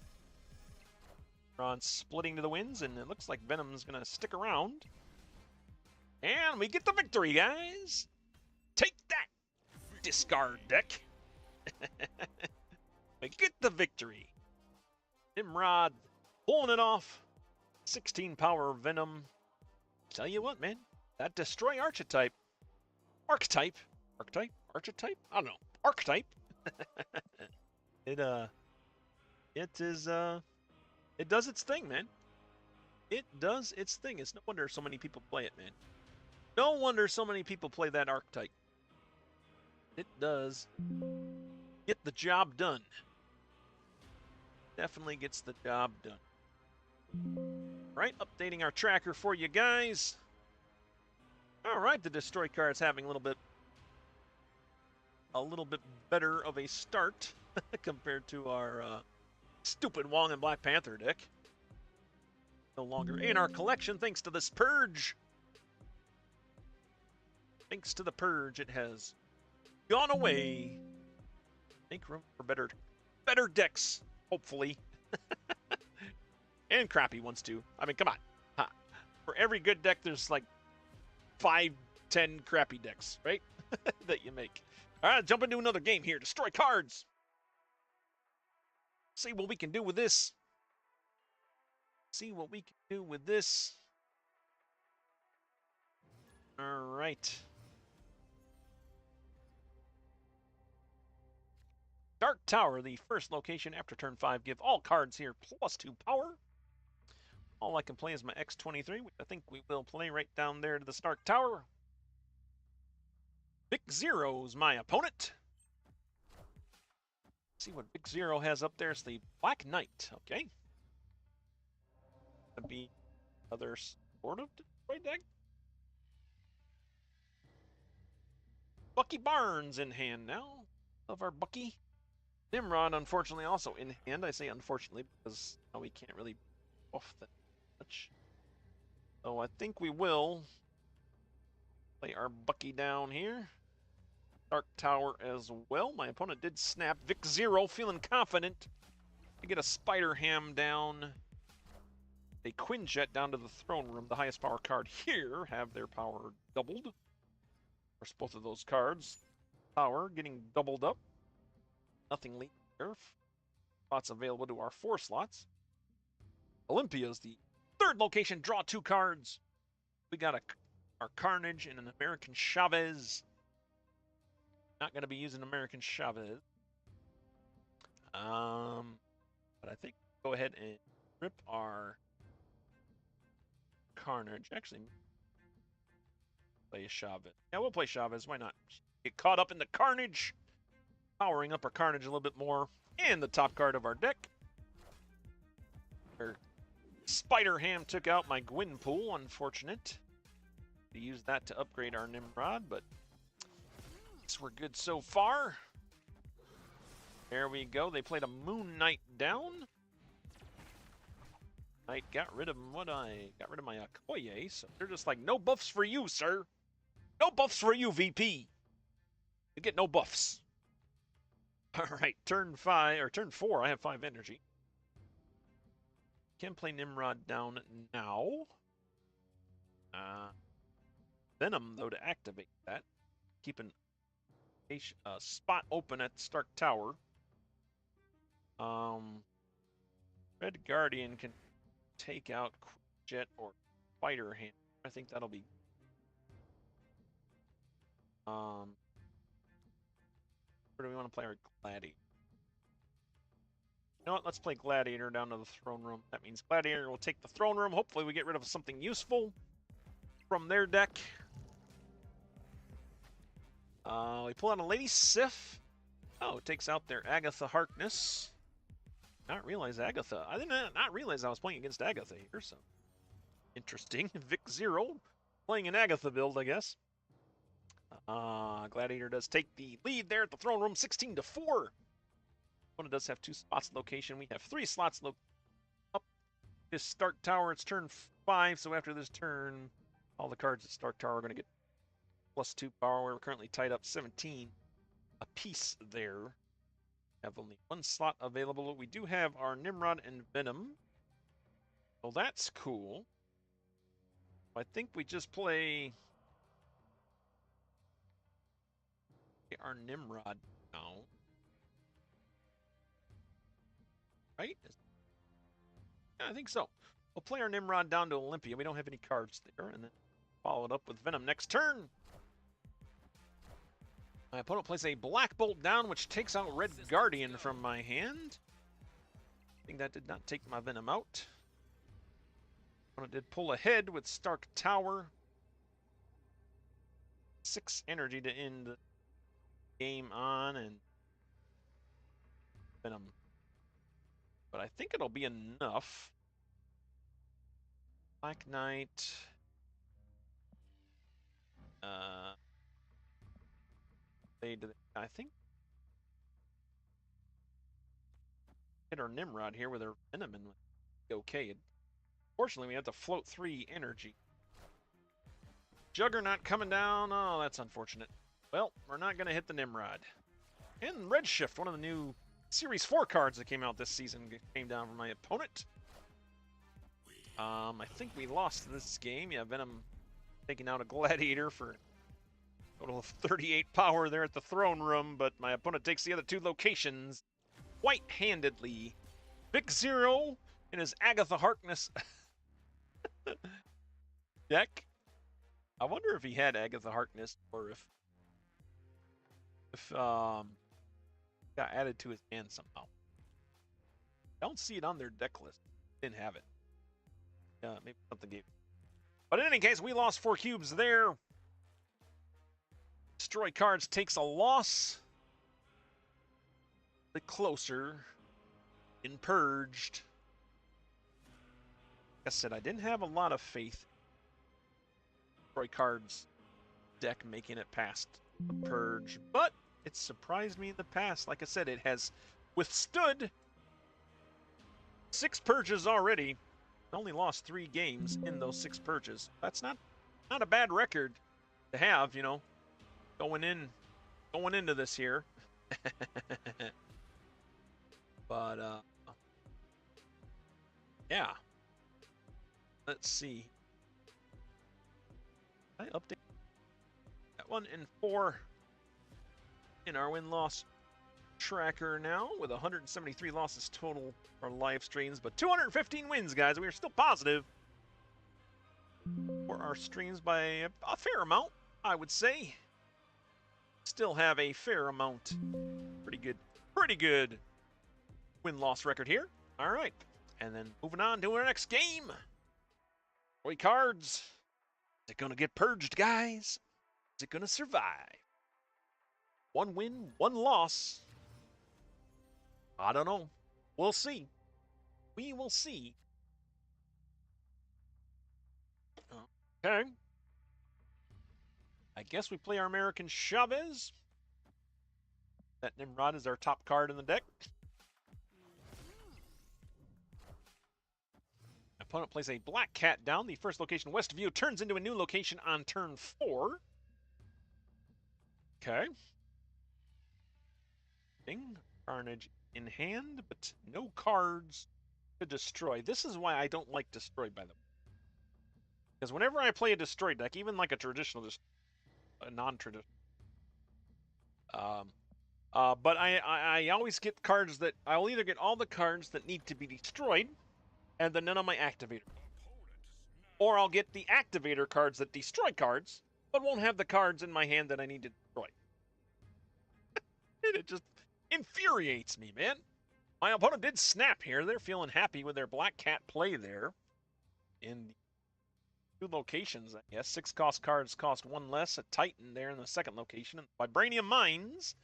Speaker 1: Ron splitting to the winds, and it looks like Venom's going to stick around. And we get the victory, guys! Take that, discard deck! We get the victory. Nimrod pulling it off. 16 power Venom. Tell you what, man, that destroy archetype. Archetype? Archetype? I don't know. Archetype. It does its thing, man. It does its thing. It's no wonder so many people play it, man. No wonder so many people play that archetype. It does get the job done. Definitely gets the job done. Right, updating our tracker for you guys. All right, the destroy card's having a little bit better of a start compared to our stupid Wong and Black Panther deck. No longer in our collection thanks to this purge. Thanks to the purge, it has gone away. Make room for better decks, hopefully. And crappy ones too. I mean, come on. Ha. For every good deck, there's like 5, 10 crappy decks, right? That you make. All right, jump into another game here. Destroy cards. See what we can do with this. See what we can do with this. All right. Dark Tower, the first location after turn 5. Give all cards here +2 power. All I can play is my X-23, which I think we will play right down there to the Stark Tower. Vic Zero's my opponent. Let's see what Vic Zero has up there. It's the Black Knight, okay. That'd be another sort of Detroit deck. Bucky Barnes in hand now. Love our Bucky. Nimrod, unfortunately, also in hand. I say unfortunately because we can't really buff that much. So I think we will play our Bucky down here. Dark Tower as well. My opponent did snap. Vic Zero feeling confident to get a Spider Ham down. A Quinjet down to the throne room. The highest power card here have their power doubled. Of course, both of those cards. Power getting doubled up. Nothing leak nerf. Spots available to our 4 slots. Olympia's the third location. Draw 2 cards. We got our Carnage and an American Chavez. Not going to be using American Chavez. But I think go ahead and rip our Carnage. Actually, play Chavez. Yeah, we'll play Chavez. Why not? Get caught up in the Carnage. Powering up our Carnage a little bit more. And the top card of our deck. Our Spider Ham took out my Gwynpool. Unfortunate. To use that to upgrade our Nimrod, but we're good so far. There we go. They played a Moon Knight down. I got rid of what I got rid of my Okoye, so they're just like, no buffs for you, sir. No buffs for you, VP. You get no buffs. All right, turn 4. I have 5 energy. Can play Nimrod down now. Venom though to activate that. Keeping spot open at Stark Tower. Red Guardian can take out Jet or Fighter Hand. I think that'll be. Where do we want to play our Gladiator? You know what? Let's play Gladiator down to the throne room. That means Gladiator will take the throne room. Hopefully we get rid of something useful from their deck. We pull out a Lady Sif. Oh, it takes out their Agatha Harkness. Not realize Agatha. I did not realize I was playing against Agatha here, so interesting. Vic Zero playing an Agatha build, I guess. Gladiator does take the lead there at the throne room, 16-4. Opponent does have 2 spots location. We have 3 slots up. This Stark Tower, it's turn 5, so after this turn, all the cards at Stark Tower are going to get +2 power. We're currently tied up 17 apiece there. Have only 1 slot available. We do have our Nimrod and Venom. Well, that's cool. I think we just play our Nimrod now. Right? Yeah, I think so. We'll play our Nimrod down to Olympia. We don't have any cards there. And then follow it up with Venom next turn. My opponent plays a Black Bolt down, which takes out Red Guardian from my hand. I think that did not take my Venom out. Opponent did pull ahead with Stark Tower. 6 energy to end the game on, and Venom. But I think it'll be enough. Black Knight. I think hit our Nimrod here with our Venom and okay. Fortunately, we have to float 3 energy. Juggernaut coming down. Oh, that's unfortunate. Well, we're not going to hit the Nimrod. And Redshift, one of the new Series 4 cards that came out this season, came down from my opponent. I think we lost this game. Yeah, Venom taking out a Gladiator for a total of 38 power there at the throne room, but my opponent takes the other 2 locations white-handedly. Vic Zero in his Agatha Harkness deck. I wonder if he had Agatha Harkness or if got added to his hand somehow. I don't see it on their deck list. Didn't have it. Maybe something gave. But in any case, we lost 4 cubes there. Destroy cards takes a loss. The closer in Purged. Like I said, I didn't have a lot of faith. Destroy cards deck making it past the Purge, but it surprised me in the past. Like I said, it has withstood 6 purges already. Only lost 3 games in those 6 purges. That's not a bad record to have, you know, going into this here. But yeah. Let's see. I update that one in 4 in our win-loss tracker now with 173 losses total for live streams, but 215 wins, guys. We are still positive for our streams by a fair amount, I would say. Still have a fair amount. Pretty good win-loss record here. All right, and then moving on to our next game. Toy cards. Is it gonna get purged, guys? Is it gonna survive? 1 win, 1 loss. I don't know. We'll see. We will see. Okay. I guess we play our American Chavez. That Nimrod is our top card in the deck. Opponent plays a Black Cat down. The first location, Westview, turns into a new location on turn 4. Okay. Carnage in hand, but no cards to destroy. This is why I don't like destroy, by the way. Because whenever I play a destroy deck, even like a traditional, a non-traditional, But I always get cards that I'll either get all the cards that need to be destroyed, and then none of my activator, or I'll get the activator cards that destroy cards, but won't have the cards in my hand that I need to destroy. It just infuriates me, man. My opponent did snap here. They're feeling happy with their Black Cat play there. In two locations, I guess. 6 cost cards cost 1 less. A Titan there in the second location. And Vibranium Mines,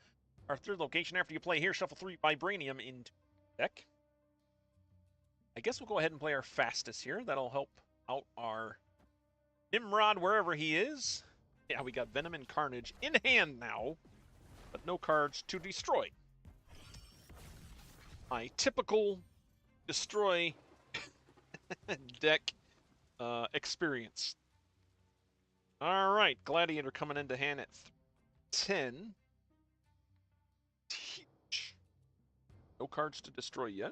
Speaker 1: our third location. After you play here, shuffle 3 Vibranium into the deck. I guess we'll go ahead and play our fastest here. That'll help out our Nimrod wherever he is. Yeah, we got Venom and Carnage in hand now, but no cards to destroy. My typical destroy deck experience. All right, Gladiator coming into hand at 10. Teach. No cards to destroy yet.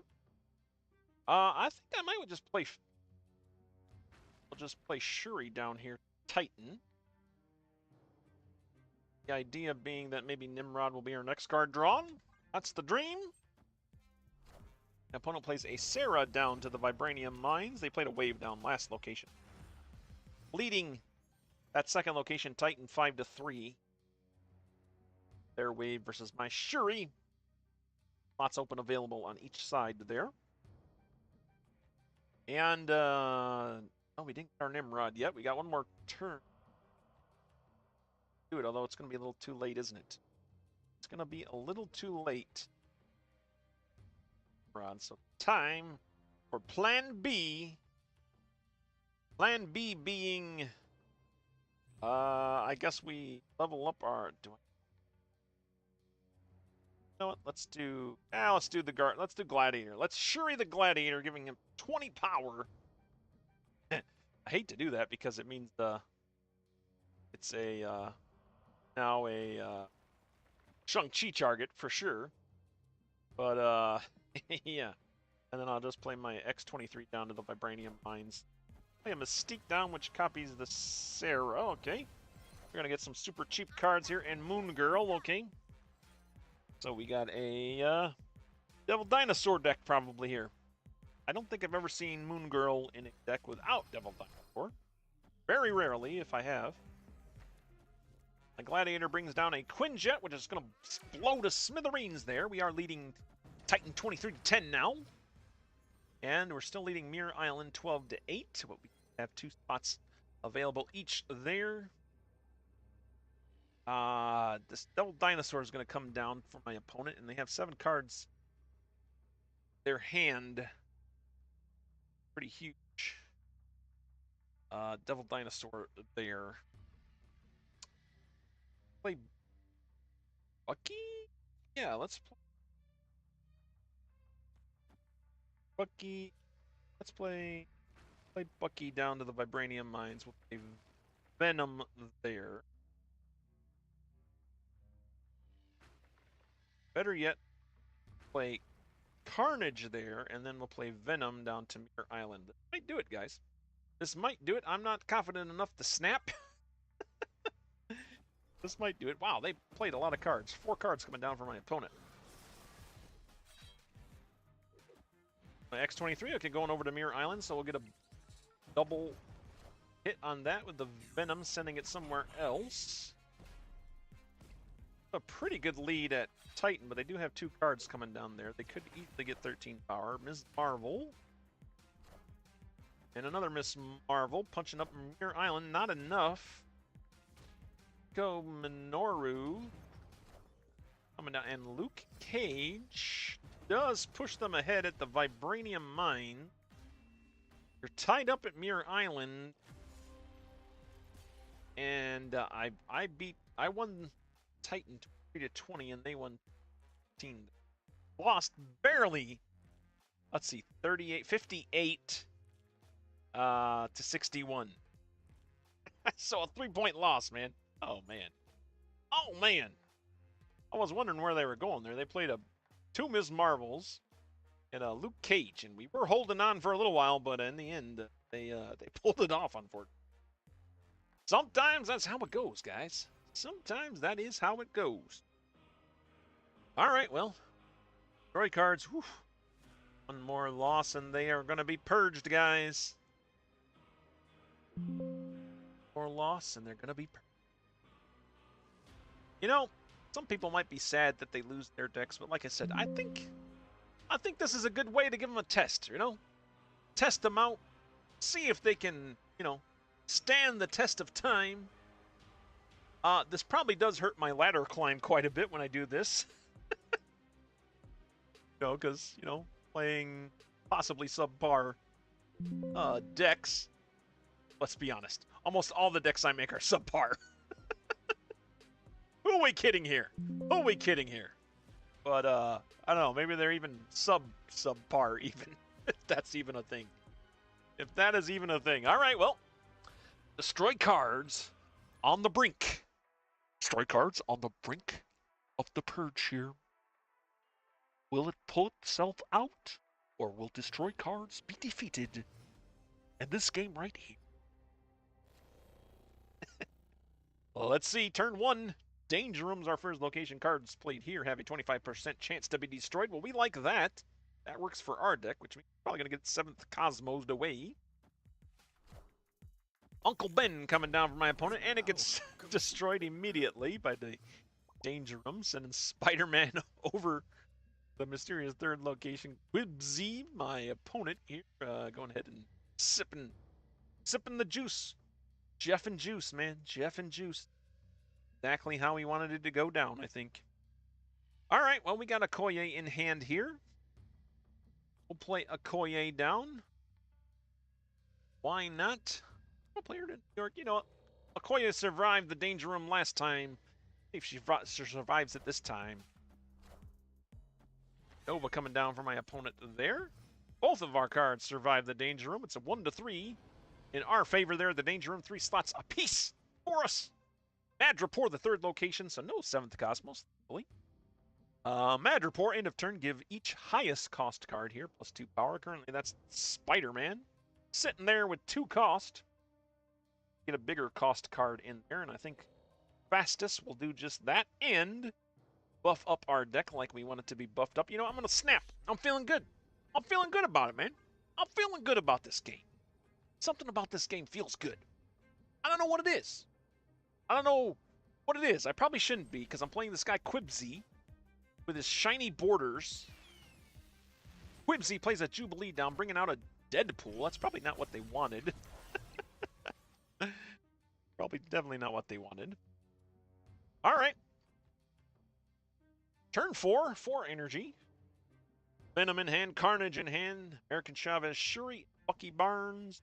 Speaker 1: I think I might just play. I'll just play Shuri down here, Titan. The idea being that maybe Nimrod will be our next card drawn. That's the dream. The opponent plays a Sarah down to the Vibranium Mines. They played a Wave down last location, leading that second location Titan 5-3. Their Wave versus my Shuri. Lots open available on each side there. And oh, we didn't get our Nimrod yet. We got one more turn. Do it, although it's going to be a little too late, isn't it? It's going to be a little too late. So time for Plan B. Plan B being, I guess we level up our. You know what? Let's do the guard. Let's do Gladiator. Let's Shuri the Gladiator, giving him 20 power. I hate to do that because it means it's a now a Shang-Chi target for sure. But yeah. And then I'll just play my X-23 down to the Vibranium Mines. Play a Mystique down, which copies the Sarah. Okay. We're going to get some super cheap cards here. And Moon Girl, okay. So we got a Devil Dinosaur deck probably here. I don't think I've ever seen Moon Girl in a deck without Devil Dinosaur. Very rarely, if I have. The Gladiator brings down a Quinjet, which is going to blow to smithereens there. We are leading Titan 23-10 now. And we're still leading Mirror Island 12-8. But we have 2 spots available each there. This Devil Dinosaur is going to come down for my opponent, and they have 7 cards. Their hand, pretty huge. Devil Dinosaur there. Play Bucky? Yeah, let's play Bucky. Let's play Bucky down to the Vibranium Mines. We'll play Venom there. Better yet, play Carnage there, and then we'll play Venom down to Mirror Island. This might do it, guys. This might do it. I'm not confident enough to snap. This might do it. Wow, they played a lot of cards. 4 cards coming down for my opponent. My X-23, okay, going over to Mirror Island, so we'll get a double hit on that with the Venom, sending it somewhere else. A pretty good lead at Titan, but they do have 2 cards coming down there. They could easily get 13 power. Ms. Marvel. And another Miss Marvel punching up Mirror Island. Not enough. Go Minoru. Coming down. And Luke Cage does push them ahead at the Vibranium Mine. You're tied up at Mirror Island. And I won Titan 3-20, and they won 15. Lost barely. Let's see, 58 to 61. So a 3-point loss, man. Oh man. Oh man. I was wondering where they were going there. They played 2 Ms. Marvels and a Luke Cage, and we were holding on for a little while, but in the end, they pulled it off, unfortunately. Sometimes that's how it goes, guys. Sometimes that is how it goes. All right, well, destroy cards. Whew. One more loss, and they are going to be purged, guys. More loss, and they're going to be purged. You know, some people might be sad that they lose their decks, but like I said, I think this is a good way to give them a test. You know, test them out, see if they can, you know, stand the test of time. This probably does hurt my ladder climb quite a bit when I do this. You know, because, you know, playing possibly subpar decks. Let's be honest. Almost all the decks I make are subpar. Who are we kidding here? Who are we kidding here? But, I don't know. Maybe they're even subpar even. If that's even a thing. If that is even a thing. All right, well. Destroy cards on the brink. Destroy cards on the brink of the purge here. Will it pull itself out? Or will destroy cards be defeated in this game right here? Well, let's see. Turn 1. Danger Room's our first location. Cards played here have a 25% chance to be destroyed. Well, we like that. That works for our deck, which means we're probably going to get 7th Cosmos'd away. Uncle Ben coming down from my opponent, and it gets destroyed immediately by the Danger Room, sending Spider-Man over the mysterious third location. Quibsy, my opponent here, going ahead and sipping the juice. Jeff and Juice, man. Jeff and Juice. Exactly how he wanted it to go down, I think. All right, well, we got Okoye in hand here. We'll play Okoye down. Why not? I'll play her to New York. You know what? Okoye survived the Danger Room last time. See if she survives it this time. Nova coming down for my opponent there. Both of our cards survive the Danger Room. It's a 1-3 in our favor there. The Danger Room, 3 slots apiece for us. Madripoor, the third location, so no 7th Cosmos, thankfully. Madripoor, end of turn, give each highest cost card here, +2 power. Currently, that's Spider-Man. Sitting there with 2 cost. Get a bigger cost card in there, and I think Fastest will do just that, and buff up our deck like we want it to be buffed up. You know, I'm going to snap. I'm feeling good. I'm feeling good about it, man. I'm feeling good about this game. Something about this game feels good. I don't know what it is. I don't know what it is. I probably shouldn't be, because I'm playing this guy Quibsy with his shiny borders. Quibsy plays a Jubilee down, bringing out a Deadpool. That's probably not what they wanted. Probably definitely not what they wanted. All right. Turn 4, 4 energy. Venom in hand, Carnage in hand, American Chavez, Shuri, Bucky Barnes.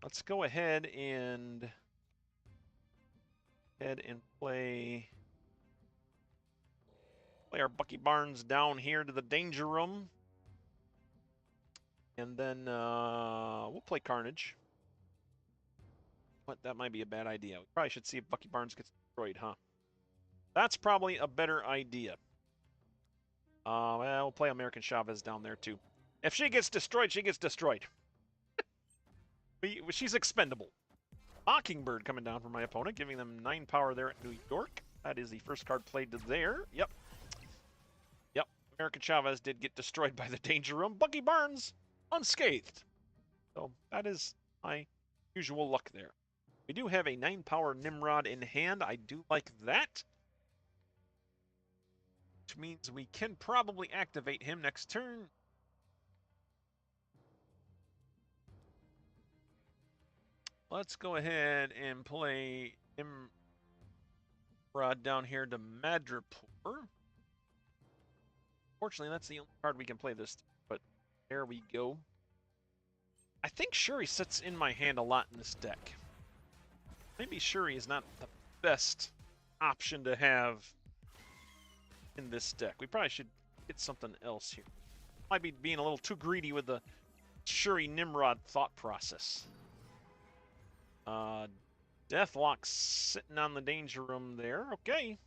Speaker 1: Let's go ahead and play our Bucky Barnes down here to the Danger Room. And then we'll play Carnage. What? That might be a bad idea. We probably should see if Bucky Barnes gets destroyed, huh? That's probably a better idea. Well, we'll play American Chavez down there, too. If she gets destroyed, she gets destroyed. She's expendable. Mockingbird coming down for my opponent, giving them 9 power there at New York. That is the first card played to there. Yep. Yep. American Chavez did get destroyed by the Danger Room. Bucky Barnes, unscathed. So that is my usual luck there. We do have a 9 power Nimrod in hand. I do like that. Which means we can probably activate him next turn. Let's go ahead and play Nimrod down here to Madripoor. Fortunately, that's the only card we can play this, but there we go. I think Shuri sits in my hand a lot in this deck. Maybe Shuri is not the best option to have in this deck. We probably should get something else here. Might be being a little too greedy with the Shuri Nimrod thought process. Deathlock's sitting on the Danger Room there. Okay.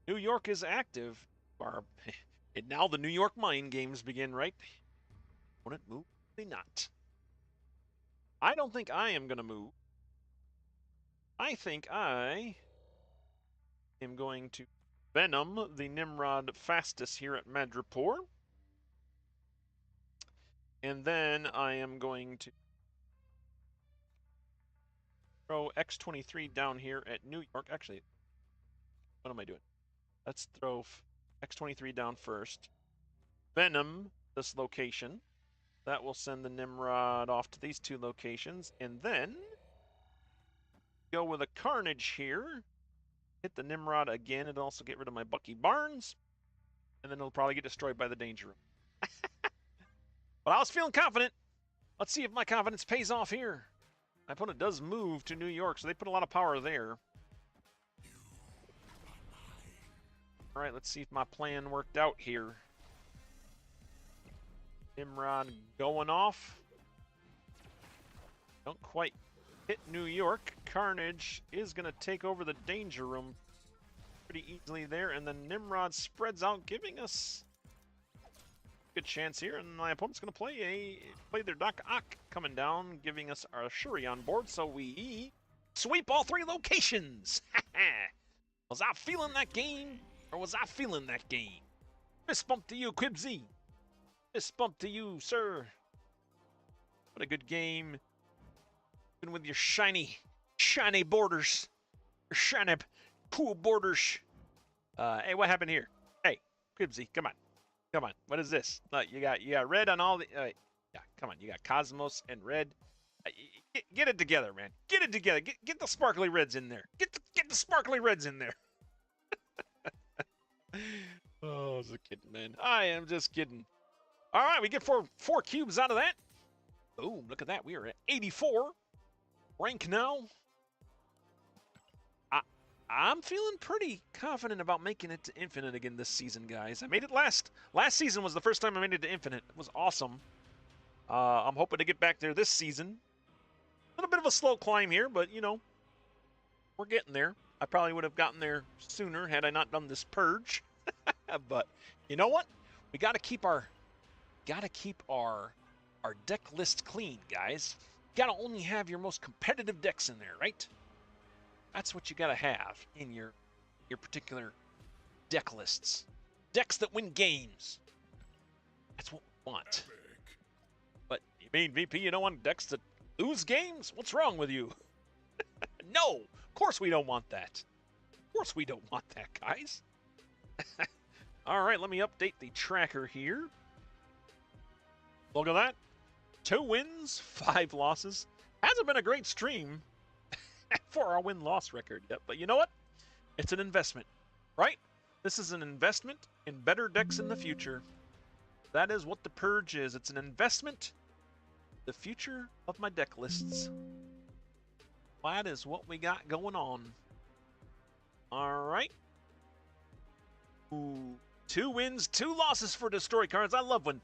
Speaker 1: New York is active. And now the New York mind games begin, right? Won't it move? Maybe not. I don't think I am going to move. I think I am going to Venom, the Nimrod fastest here at Madripoor. And then I am going to throw X-23 down here at New York. Actually, what am I doing? Let's throw X-23 down first. Venom, this location. That will send the Nimrod off to these two locations. And then go with a Carnage here. Hit the Nimrod again and also get rid of my Bucky Barnes. And then it'll probably get destroyed by the Danger Room. But I was feeling confident. Let's see if my confidence pays off here. My opponent does move to New York, so they put a lot of power there. All right, let's see if my plan worked out here. Nimrod going off. Don't quite hit New York. Carnage is going to take over the Danger Room pretty easily there, and then Nimrod spreads out, giving us a good chance here. And my opponent's going to play their Doc Ock coming down, giving us our Shuri on board, so we sweep all three locations. Was I feeling that game, or was I feeling that game? Fist bump to you, Quibsy. Fist bump to you, sir. What a good game. Even with your shiny borders. Your shiny, cool borders. Hey, what happened here? Hey, Quibsy, come on. Come on. What is this? You got red on all the... yeah, come on. You got Cosmos and red. Get it together, man. Get it together. Get the sparkly reds in there. Get the sparkly reds in there. Oh, I was kidding, man. I am just kidding. All right, we get four cubes out of that. Boom, look at that. We are at 84 rank now. I'm feeling pretty confident about making it to Infinite again this season, guys. I made it last season was the first time I made it to Infinite. It was awesome. I'm hoping to get back there this season. A little bit of a slow climb here, but, you know, we're getting there. I probably would have gotten there sooner had I not done this purge. But you know what? We got to keep our deck list clean, guys. You got to only have your most competitive decks in there, right? That's what you got to have in your particular deck lists. Decks that win games. That's what we want. But you mean, VP, you don't want decks that lose games? What's wrong with you? No, of course we don't want that. Of course we don't want that, guys. All right, let me update the tracker here. Look at that. 2 wins, 5 losses. Hasn't been a great stream for our win-loss record yet, but you know what? It's an investment, right? This is an investment in better decks in the future. That is what the Purge is. It's an investment in the future of my deck lists. That is what we got going on. All right. Ooh, 2 wins, 2 losses for destroy cards. I love when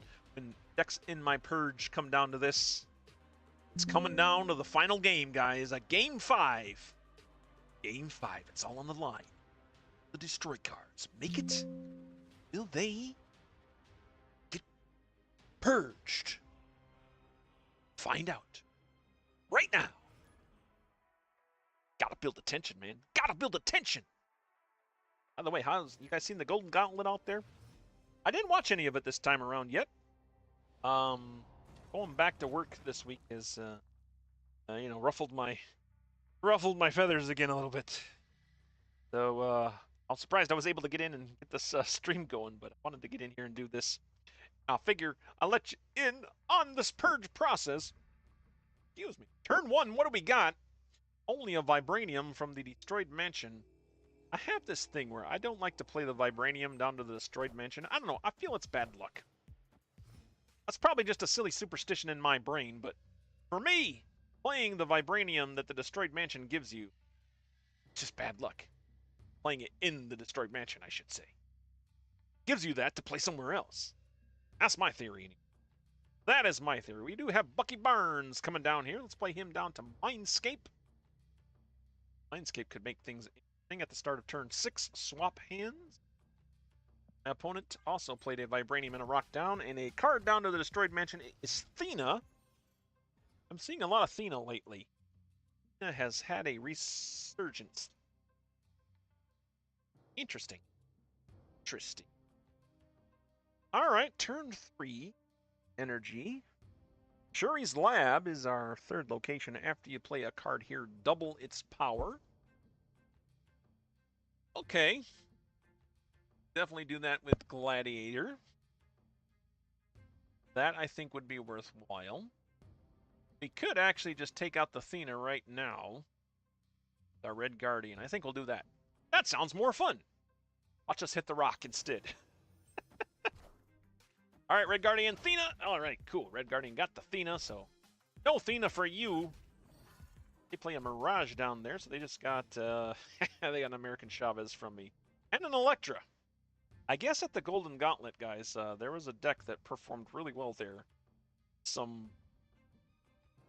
Speaker 1: decks in my Purge come down to this. It's coming down to the final game, guys. Game 5. Game 5. It's all on the line. The destroy cards. Make it. Will they get purged? Find out. Right now. Gotta build the tension, man. Gotta build the tension. By the way, how's you guys seen the Golden Gauntlet out there? I didn't watch any of it this time around yet. Going back to work this week is, you know, ruffled my feathers again a little bit. So I was surprised I was able to get in and get this stream going, but I wanted to get in here and do this. I figure I'll let you in on this purge process. Excuse me. Turn 1, what do we got? Only a Vibranium from the Destroyed Mansion. I have this thing where I don't like to play the Vibranium down to the Destroyed Mansion. I don't know. I feel it's bad luck. That's probably just a silly superstition in my brain, but for me, playing the Vibranium that the Destroyed Mansion gives you, it's just bad luck. Playing it in the Destroyed Mansion, I should say. Gives you that to play somewhere else. That's my theory. That is my theory. We do have Bucky Barnes coming down here. Let's play him down to Mindscape. Mindscape could make things interesting at the start of turn 6. Swap hands. My opponent also played a Vibranium and a Rock down, and a card down to the Destroyed Mansion is Thena. I'm seeing a lot of Thena lately. Thena has had a resurgence. Interesting. Interesting. All right, turn 3, energy. Shuri's Lab is our third location. After you play a card here, double its power. Okay. Definitely do that with Gladiator. That, I think, would be worthwhile. We could actually just take out the Athena right now. Our Red Guardian. I think we'll do that. That sounds more fun. Watch us hit the rock instead. All right, Red Guardian, Athena. All right, cool. Red Guardian got the Athena, so no Athena for you. They play a Mirage down there, so they just got they got an American Chavez from me. And an Electra. I guess at the Golden Gauntlet, guys, there was a deck that performed really well there. Some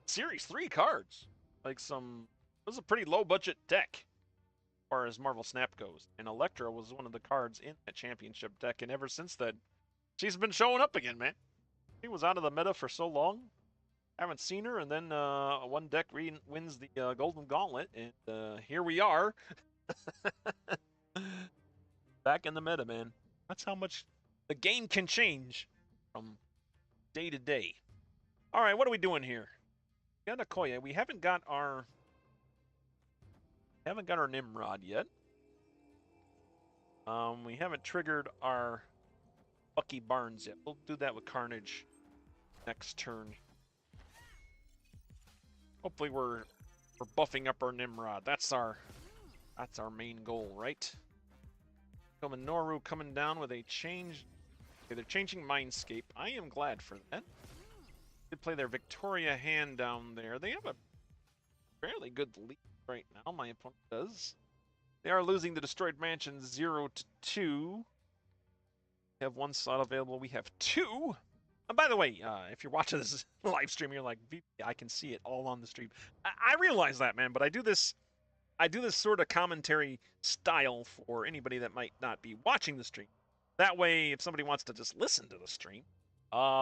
Speaker 1: Series 3 cards. Like some... It was a pretty low-budget deck as far as Marvel Snap goes. And Electra was one of the cards in that championship deck, and ever since then, she's been showing up again, man. She was out of the meta for so long. Haven't seen her, and then one deck wins the Golden Gauntlet, and here we are. Back in the meta, man. That's how much the game can change from day to day. All right, what are we doing here? We got Okoye. We haven't got our Nimrod yet. We haven't triggered our Bucky Barnes yet. We'll do that with Carnage next turn. Hopefully we're buffing up our Nimrod. That's our main goal, right? Noru coming down with a change. Okay, they're changing Mindscape. I am glad for that. They play their Victoria hand down there. They have a fairly good lead right now. My opponent does. They are losing the Destroyed Mansion 0-2. We have one slot available. We have 2. And by the way, if you're watching this live stream, you're like, I can see it all on the stream. I realize that, man, but I do this sort of commentary style for anybody that might not be watching the stream. That way, if somebody wants to just listen to the stream,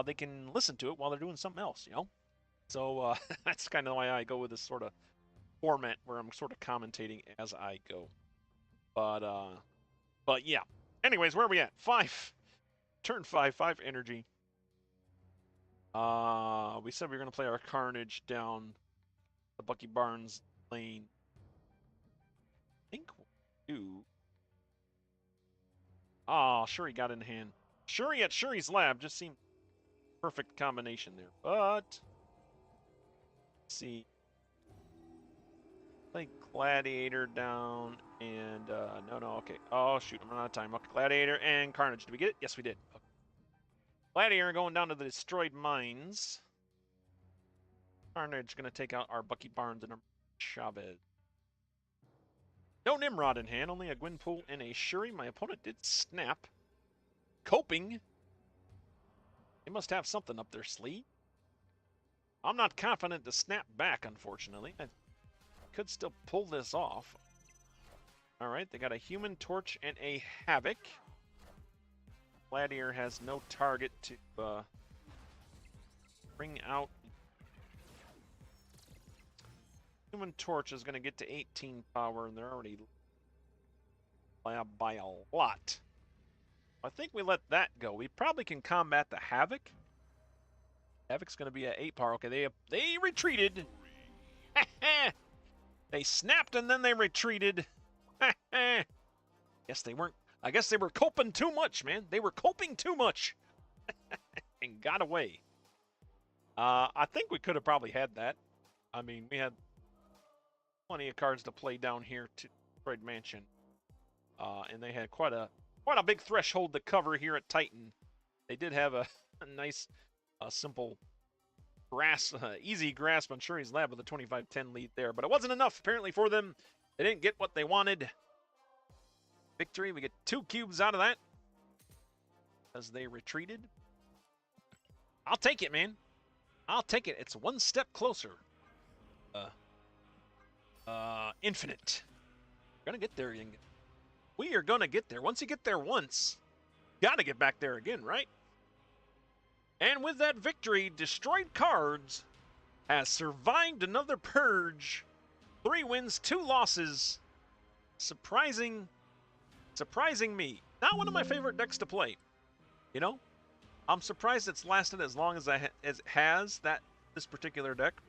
Speaker 1: they can listen to it while they're doing something else, you know? So that's kind of why I go with this sort of format where I'm sort of commentating as I go. But yeah. Anyways, where are we at? 5. Turn 5 energy. We said we were going to play our Carnage down the Bucky Barnes lane. I think we'll do... Oh, Shuri got in hand. Shuri at Shuri's Lab just seemed perfect combination there. But... Let's see. Play Gladiator down and... No, okay. Oh, shoot, I'm out of time. Okay, Gladiator and Carnage. Did we get it? Yes, we did. Okay. Gladiator going down to the Destroyed Mines. Carnage going to take out our Bucky Barnes and our Chavez. No Nimrod in hand, only a Gwynpool and a Shuri. My opponent did snap. Coping. They must have something up their sleeve. I'm not confident to snap back, unfortunately. I could still pull this off. Alright, they got a Human Torch and a Havoc. Gladiator has no target to bring out. Human Torch is going to get to 18 power, and they're already by a lot. I think we let that go. We probably can combat the Havoc. Havoc's going to be at 8 power. Okay, they retreated. They snapped and then they retreated. Guess they weren't. I guess they were coping too much, man. They were coping too much. And got away. I think we could have probably had that. I mean, we had plenty of cards to play down here to Destroyed Mansion. And they had quite a big threshold to cover here at Titan. They did have a nice, simple easy grasp on Shuri's Lab with a 25-10 lead there. But it wasn't enough, apparently, for them. They didn't get what they wanted. Victory, we get 2 cubes out of that. As they retreated. I'll take it, man. I'll take it. It's one step closer. Infinite. We're gonna get there. We are gonna get there. Once you get there once, gotta get back there again, right? And with that victory, Destroyed Cards has survived another purge. 3 wins, 2 losses. Surprising me. Not one of my favorite decks to play. You know, I'm surprised it's lasted as long as as it has this particular deck.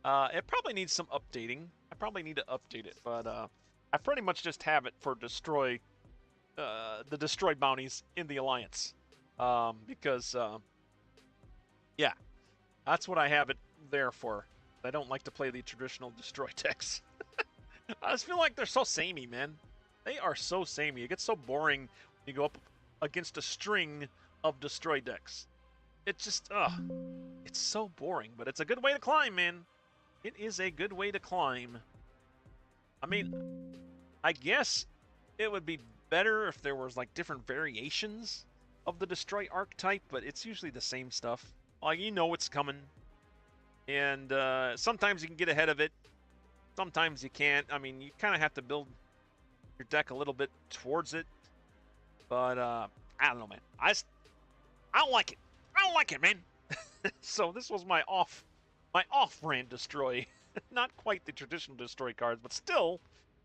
Speaker 1: It probably needs some updating. I probably need to update it, but I pretty much just have it for the destroy bounties in the alliance, because yeah, that's what I have it there for. I don't like to play the traditional destroy decks. I just feel like they're so samey, man. They are so samey. It gets so boring when you go up against a string of destroy decks. It just, it's so boring, but it's a good way to climb, man. It is a good way to climb. I mean, I guess it would be better if there was like different variations of the destroy archetype, but it's usually the same stuff. Like, you know what's coming, and sometimes you can get ahead of it. Sometimes you can't. I mean, you kind of have to build your deck a little bit towards it. But I don't know, man. I don't like it. I don't like it, man. So this was my off-brand destroy. Not quite the traditional destroy cards, but still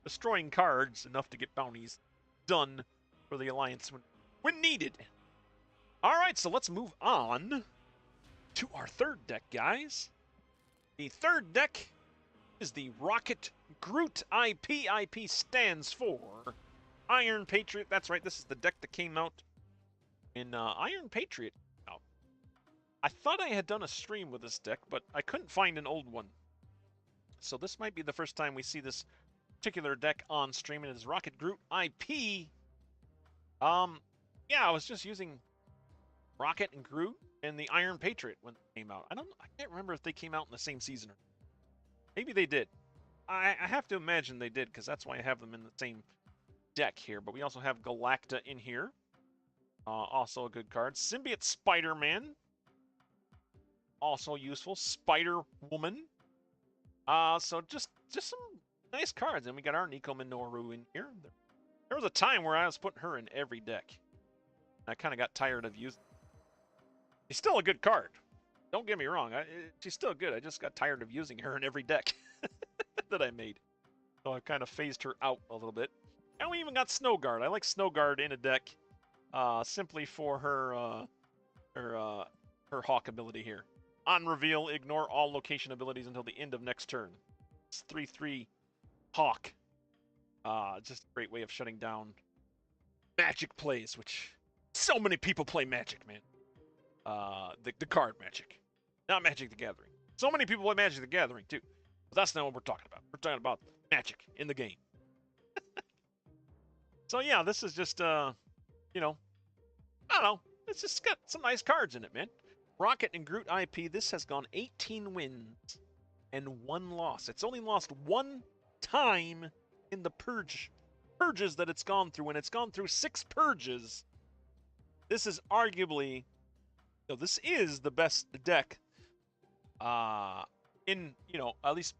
Speaker 1: destroying cards enough to get bounties done for the Alliance when needed. All right, so let's move on to our third deck, guys. The third deck is the Rocket Groot IP. IP stands for Iron Patriot. That's right, this is the deck that came out in Iron Patriot. Oh, I thought I had done a stream with this deck, but I couldn't find an old one. So this might be the first time we see this particular deck on stream, and it is Rocket Groot IP. Yeah, I was just using Rocket and Groot and the Iron Patriot when they came out. I can't remember if they came out in the same season or maybe they did. I have to imagine they did, because that's why I have them in the same deck here. But we also have Galacta in here. Also a good card. Symbiote Spider-Man. Also useful. Spider-Woman. So just some nice cards. And we got our Nico Minoru in here. There was a time where I was putting her in every deck. I kind of got tired of using. She's still a good card. Don't get me wrong. She's still good. I just got tired of using her in every deck that I made. So I kind of phased her out a little bit. And we even got Snowguard. I like Snowguard in a deck simply for her Hawk ability here. On reveal, ignore all location abilities until the end of next turn. It's 3/3 Hawk. Just a great way of shutting down Magik plays, which so many people play Magik, man. The card Magik. Not Magic the Gathering. So many people play Magic the Gathering, too. But that's not what we're talking about. We're talking about Magic in the game. So, yeah, this is just, you know, I don't know. It's just got some nice cards in it, man. Rocket and Groot IP, this has gone 18 wins and 1 loss. It's only lost 1 time in the purges that it's gone through. When it's gone through 6 purges, this is arguably, no, this is the best deck in, you know, at least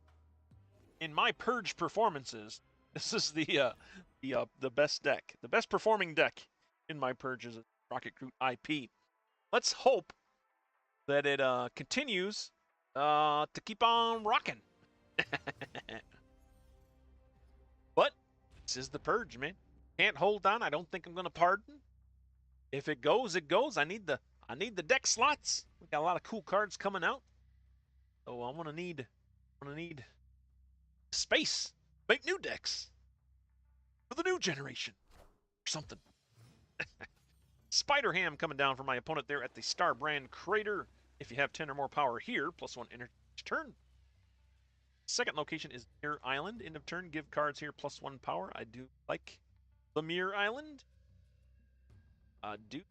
Speaker 1: in my purge performances. This is the best deck, the best performing deck in my purges. Rocket Groot IP. Let's hope that it continues to keep on rocking. But this is the purge, man. Can't hold on. I don't think I'm gonna pardon. If it goes, it goes. I need the deck slots. We got a lot of cool cards coming out. So I'm gonna need space. Make new decks for the new generation or something. Spider Ham coming down for my opponent there at the Star Brand Crater. If you have 10 or more power here, +1 energy each turn. Second location is Mirror Island. End of turn, give cards here +1 power. I do like the Mirror Island. Do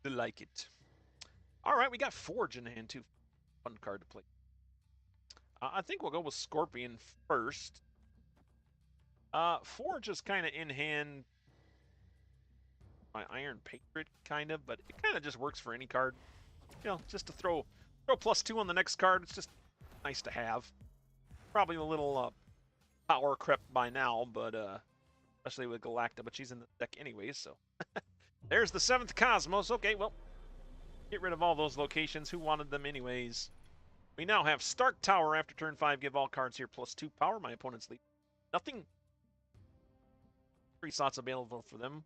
Speaker 1: like it. All right, we got Forge in hand too. Fun card to play. I think we'll go with Scorpion first. Forge is kind of in hand. My Iron Patriot, kind of, but it kind of just works for any card. You know, just to throw +2 on the next card. It's just nice to have. Probably a little power crept by now, but especially with Galacta, but she's in the deck anyways, so. There's the 7th Cosmos. Okay, well, get rid of all those locations. Who wanted them anyways? We now have Stark Tower after turn 5. Give all cards here +2 power. My opponent's lead. Nothing. 3 slots available for them.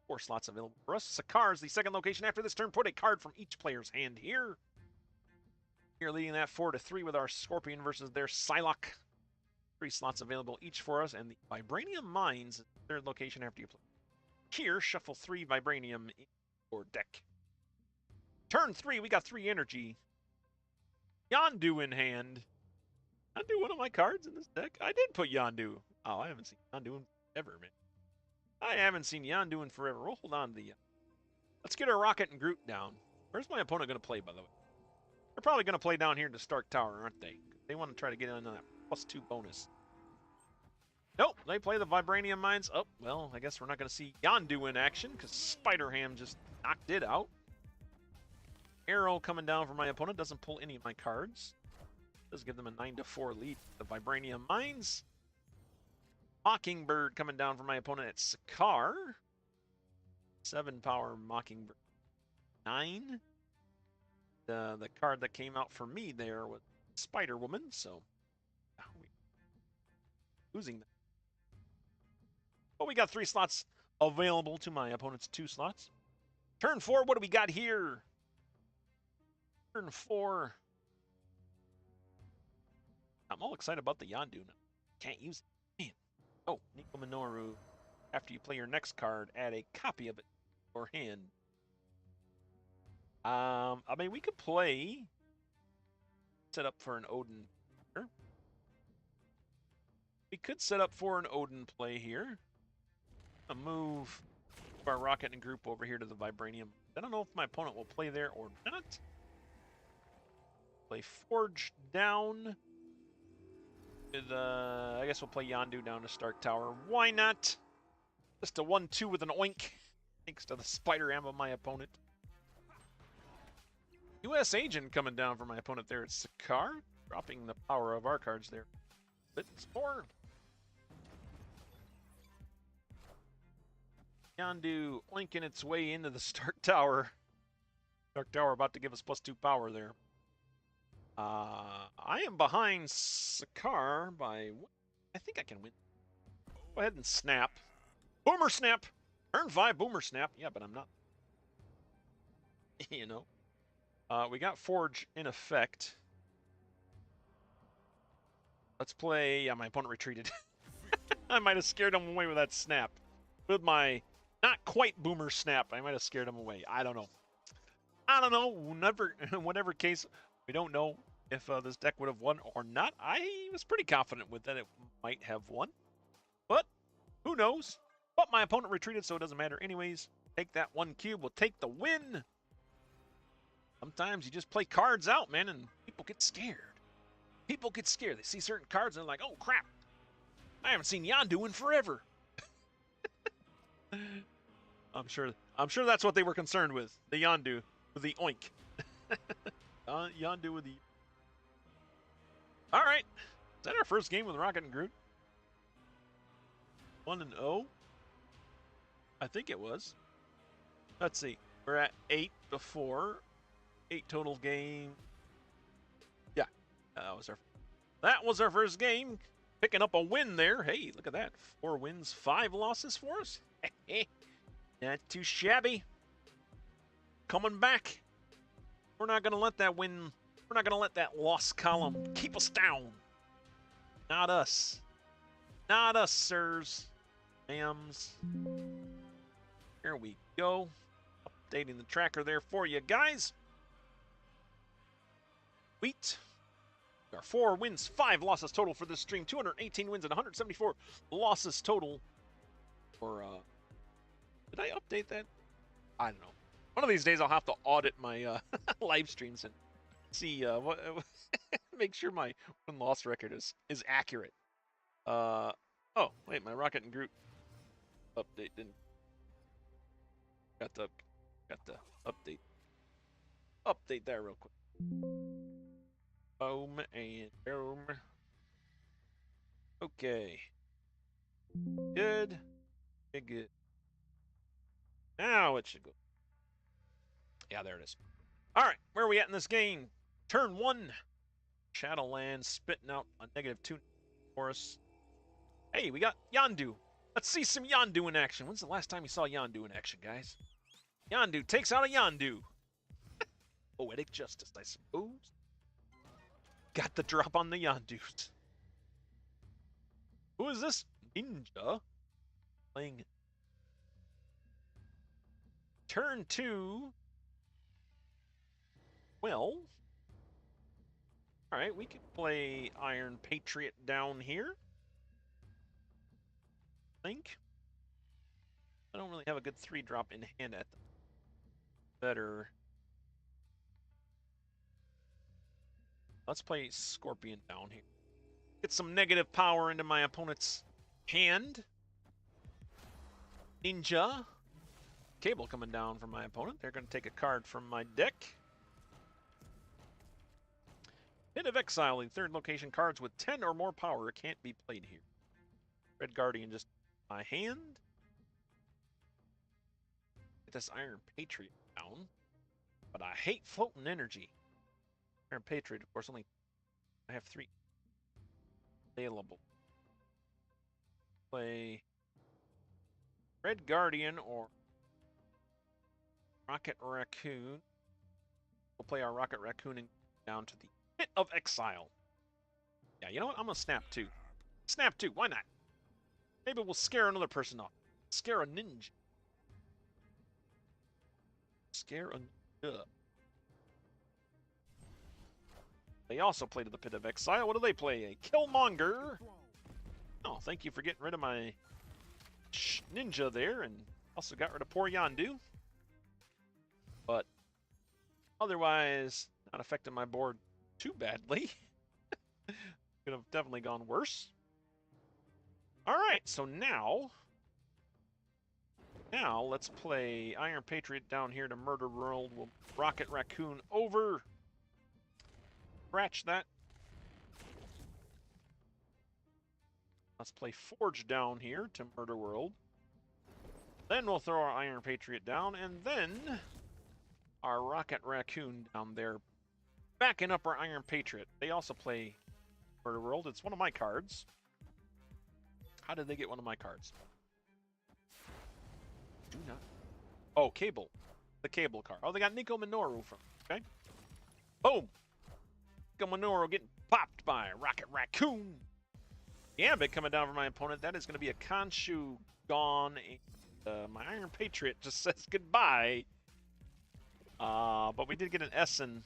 Speaker 1: 4 slots available for us. Sakar is the second location after this turn. Put a card from each player's hand here. You're leading that 4-3 with our Scorpion versus their Psylocke. 3 slots available each for us, and the Vibranium Mines is the third location after you play. Here, shuffle 3 Vibranium in your deck. Turn 3, we got 3 energy. Yondu in hand. Yondu one of my cards in this deck? I did put Yondu. Oh, I haven't seen Yondu in forever, man. I haven't seen Yondu in forever. We'll hold on to the... Let's get our Rocket and Groot down. Where's my opponent going to play, by the way? They're probably going to play down here in the Stark Tower, aren't they? They want to try to get in on that +2 bonus. Nope, they play the Vibranium Mines. Oh, well, I guess we're not going to see Yondu in action because Spider-Ham just knocked it out. Arrow coming down for my opponent. Doesn't pull any of my cards. Does give them a 9-4 lead. The Vibranium Mines. Mockingbird coming down for my opponent at Sakar. 7 power Mockingbird. 9. The card that came out for me there was Spider-Woman, so losing that. But we got 3 slots available to my opponent's 2 slots. Turn 4, what do we got here? Turn 4. I'm all excited about the Yondu now. Can't use it. Man. Oh, Nico Minoru. After you play your next card, add a copy of it to your hand. I mean, we could play. Set up for an Odin. We could set up for an Odin play here. A move our Rocket and Group over here to the Vibranium. I don't know if my opponent will play there or not. Play Forge down. With, I guess we'll play Yondu down to Stark Tower. Why not? Just a 1-2 with an oink. Thanks to the Spider-Ham of my opponent. U.S. Agent coming down for my opponent there at Sakar. Dropping the power of our cards there. Bit more. Yondu oinking its way into the Stark Tower. Stark Tower about to give us +2 power there. I am behind Sakar by... I think I can win. Go ahead and snap. Boomer snap! Turn 5 boomer snap. Yeah, but I'm not. You know. We got Forge in effect. Let's play... Yeah, my opponent retreated. I might have scared him away with that snap. With my not quite boomer snap, I might have scared him away. I don't know. I don't know. Whatever case, we don't know if this deck would have won or not. I was pretty confident with that it might have won. But who knows? But my opponent retreated, so it doesn't matter anyways. Take that 1 cube. We'll take the win. Sometimes you just play cards out, man, and people get scared. People get scared. They see certain cards and they're like, oh, crap. I haven't seen Yondu in forever. I'm sure that's what they were concerned with. The Yondu with the oink. Yondu with the... All right. Is that our first game with Rocket and Groot? 1-0? I think it was. Let's see. We're at 8 before. 8 total game. Yeah. That was our first game. Picking up a win there. Hey, look at that. 4 wins, 5 losses for us. Not too shabby. Coming back. We're not going to let that win. We're not going to let that loss column keep us down. Not us. Not us, sirs. Ma'ams. Here we go. Updating the tracker there for you guys. Sweet. Our 4 wins, 5 losses total for this stream. 218 wins and 174 losses total. For did I update that? I don't know. One of these days I'll have to audit my live streams and see what make sure my win-loss record is accurate. Oh wait, my Rocket and Groot update didn't. Got the update that real quick. Boom and boom. Okay. Good. Good. Now it should go. Yeah, there it is. All right, where are we at in this game? Turn 1. Shadowland spitting out a -2 for us. Hey, we got Yondu. Let's see some Yondu in action. When's the last time you saw Yondu in action, guys? Yondu takes out a Yondu. Poetic justice, I suppose. Got the drop on the Yondus. Who is this? Ninja? Playing turn 2. Well, all right, we can play Iron Patriot down here. I think. I don't really have a good 3-drop in hand at the better. Let's play Scorpion down here. Get some negative power into my opponent's hand. Ninja. Cable coming down from my opponent. They're going to take a card from my deck. Pit of Exile. In third location, cards with 10 or more power can't be played here. Red Guardian just my hand. Get this Iron Patriot down. But I hate floating energy. Iron Patriot, of course, only I have 3 available. Play Red Guardian or Rocket Raccoon. We'll play our Rocket Raccoon and down to the Pit of Exile. Yeah, you know what? I'm going to snap 2. Snap 2, why not? Maybe we'll scare another person off. Scare a ninja. Scare a ninja. They also play to the Pit of Exile. What do they play? A Killmonger. Oh, thank you for getting rid of my ninja there, and also got rid of poor Yondu. But otherwise, not affecting my board too badly. Could have definitely gone worse. All right, so now let's play Iron Patriot down here to Murder World. We'll Rocket Raccoon over. Scratch that. Let's play Forge down here to Murder World. Then we'll throw our Iron Patriot down, and then our Rocket Raccoon down there, backing up our Iron Patriot. They also play Murder World. It's one of my cards. How did they get one of my cards? Do not. Oh, Cable. The Cable card. Oh, they got Nico Minoru from. Okay. Boom. Nico Minoru getting popped by Rocket Raccoon. Gambit coming down for my opponent. That is going to be a Khonshu gone. My Iron Patriot just says goodbye. But we did get an Essen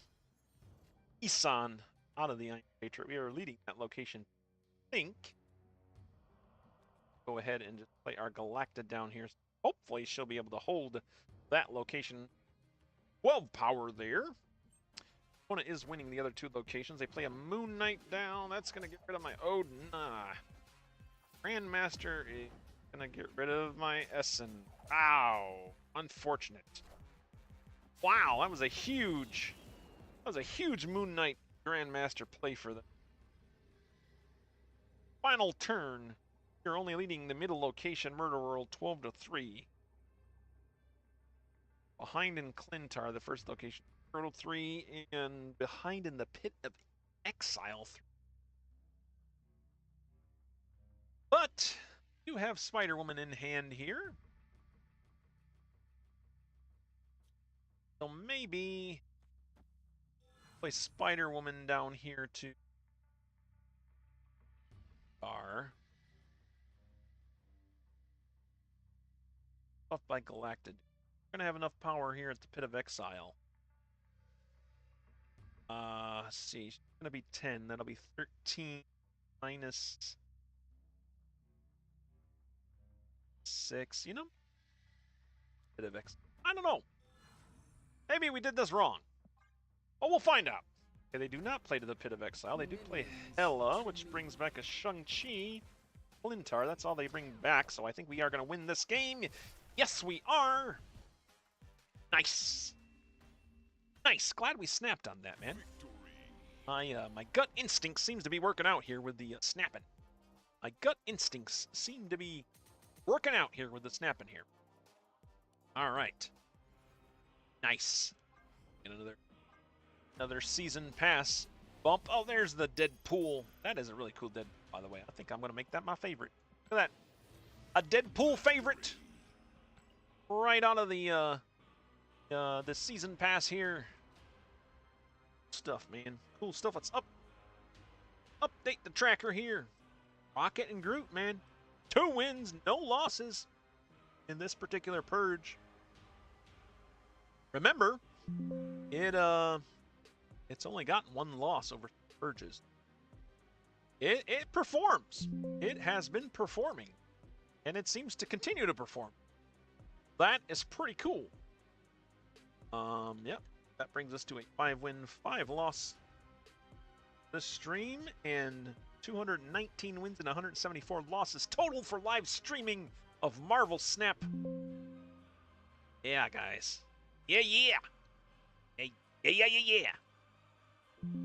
Speaker 1: Isan out of the Iron Patriot. We are leading that location. I think. Go ahead and just play our Galacta down here. Hopefully she'll be able to hold that location. 12 power there. Opponent is winning the other 2 locations. They play a Moon Knight down. That's going to get rid of my Odin. Grandmaster is going to get rid of my Essen. Wow. Unfortunate. Wow, that was a huge Moon Knight Grandmaster play for them. Final turn. You're only leading the middle location, Murder World, 12-3. Behind in Clintar, the first location, Turtle 3, and behind in the Pit of Exile 3. But you have Spider-Woman in hand here. So maybe play Spider-Woman down here to R. Buffed by Galacta. We're going to have enough power here at the Pit of Exile. Let's see. It's going to be 10. That'll be 13 minus 6. You know? Pit of Exile. I don't know. Maybe we did this wrong. But we'll find out. Okay, they do not play to the Pit of Exile. They do play Hela, which brings back a Shang-Chi. Lintar, that's all they bring back. So I think we are going to win this game. Yes, we are. Nice. Nice. Glad we snapped on that, man. My gut instinct seems to be working out here with the snapping. My gut instincts seem to be working out here with the snapping here. All right. Nice. Get another season pass bump. Oh, there's the Deadpool. That is a really cool Deadpool, by the way. I think I'm going to make that my favorite. Look at that. A Deadpool favorite. Right out of the season pass here. Stuff, man. Cool stuff. Let's update the tracker here. Rocket and Groot, man. 2 wins, no losses in this particular purge. Remember, it's only gotten 1 loss over purges. It performs. It has been performing, and it seems to continue to perform. That is pretty cool. Yep. That brings us to a 5-win, 5-loss this stream, and 219 wins and 174 losses total for live streaming of Marvel Snap. Yeah, guys. Yeah. Yeah.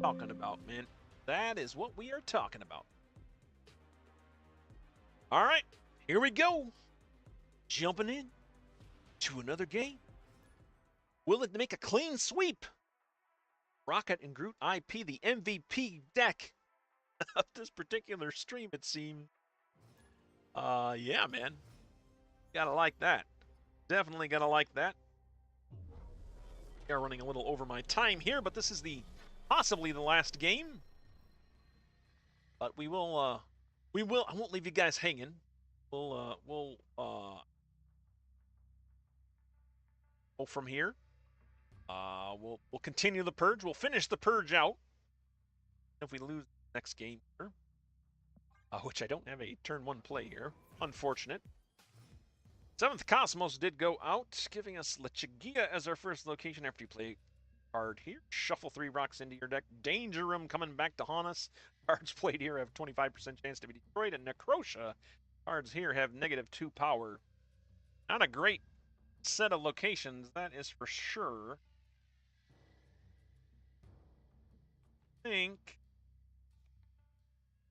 Speaker 1: Talking about, man. That is what we are talking about. All right, here we go. Jumping in to another game. Will it make a clean sweep? Rocket and Groot IP, the MVP deck of this particular stream, it seemed. Yeah, man. Gotta like that. Definitely gotta like that. We are running a little over my time here, but this is possibly the last game. But I won't leave you guys hanging. We'll go from here. We'll continue the purge. We'll finish the purge out. If we lose the next game here, which I don't have a turn 1 play here, unfortunate. 7th Cosmos did go out, giving us Lechigia as our first location after you play card here. Shuffle 3 rocks into your deck. Danger Room coming back to haunt us. Cards played here have 25% chance to be destroyed, and Necrosha cards here have -2 power. Not a great set of locations, that is for sure. I think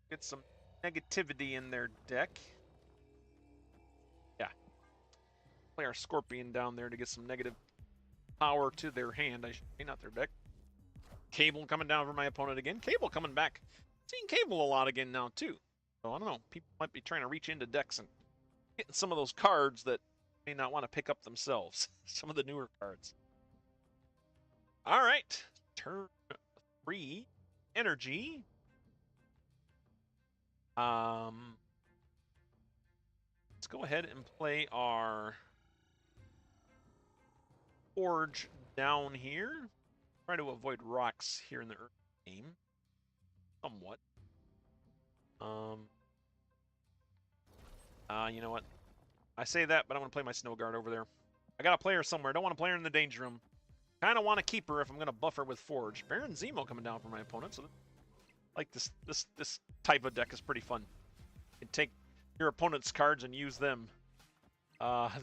Speaker 1: get some negativity in their deck. Yeah. Play our Scorpion down there to get some negative power to their hand. I should say, not their deck. Cable coming down for my opponent again. Cable coming back. Seeing Cable a lot again now, too. So, I don't know. People might be trying to reach into decks and getting some of those cards that may not want to pick up themselves. Some of the newer cards. All right. Turn 3. Energy. Let's go ahead and play our Forge down here. Try to avoid rocks here in the early game. Somewhat. You know what? I say that, but I'm going to play my Snow Guard over there. I got a player somewhere. I don't want to play her in the Danger Room. Kind of want to keep her if I'm going to buff her with Forge. Baron Zemo coming down for my opponent, so like this type of deck is pretty fun. You can take your opponent's cards and use them.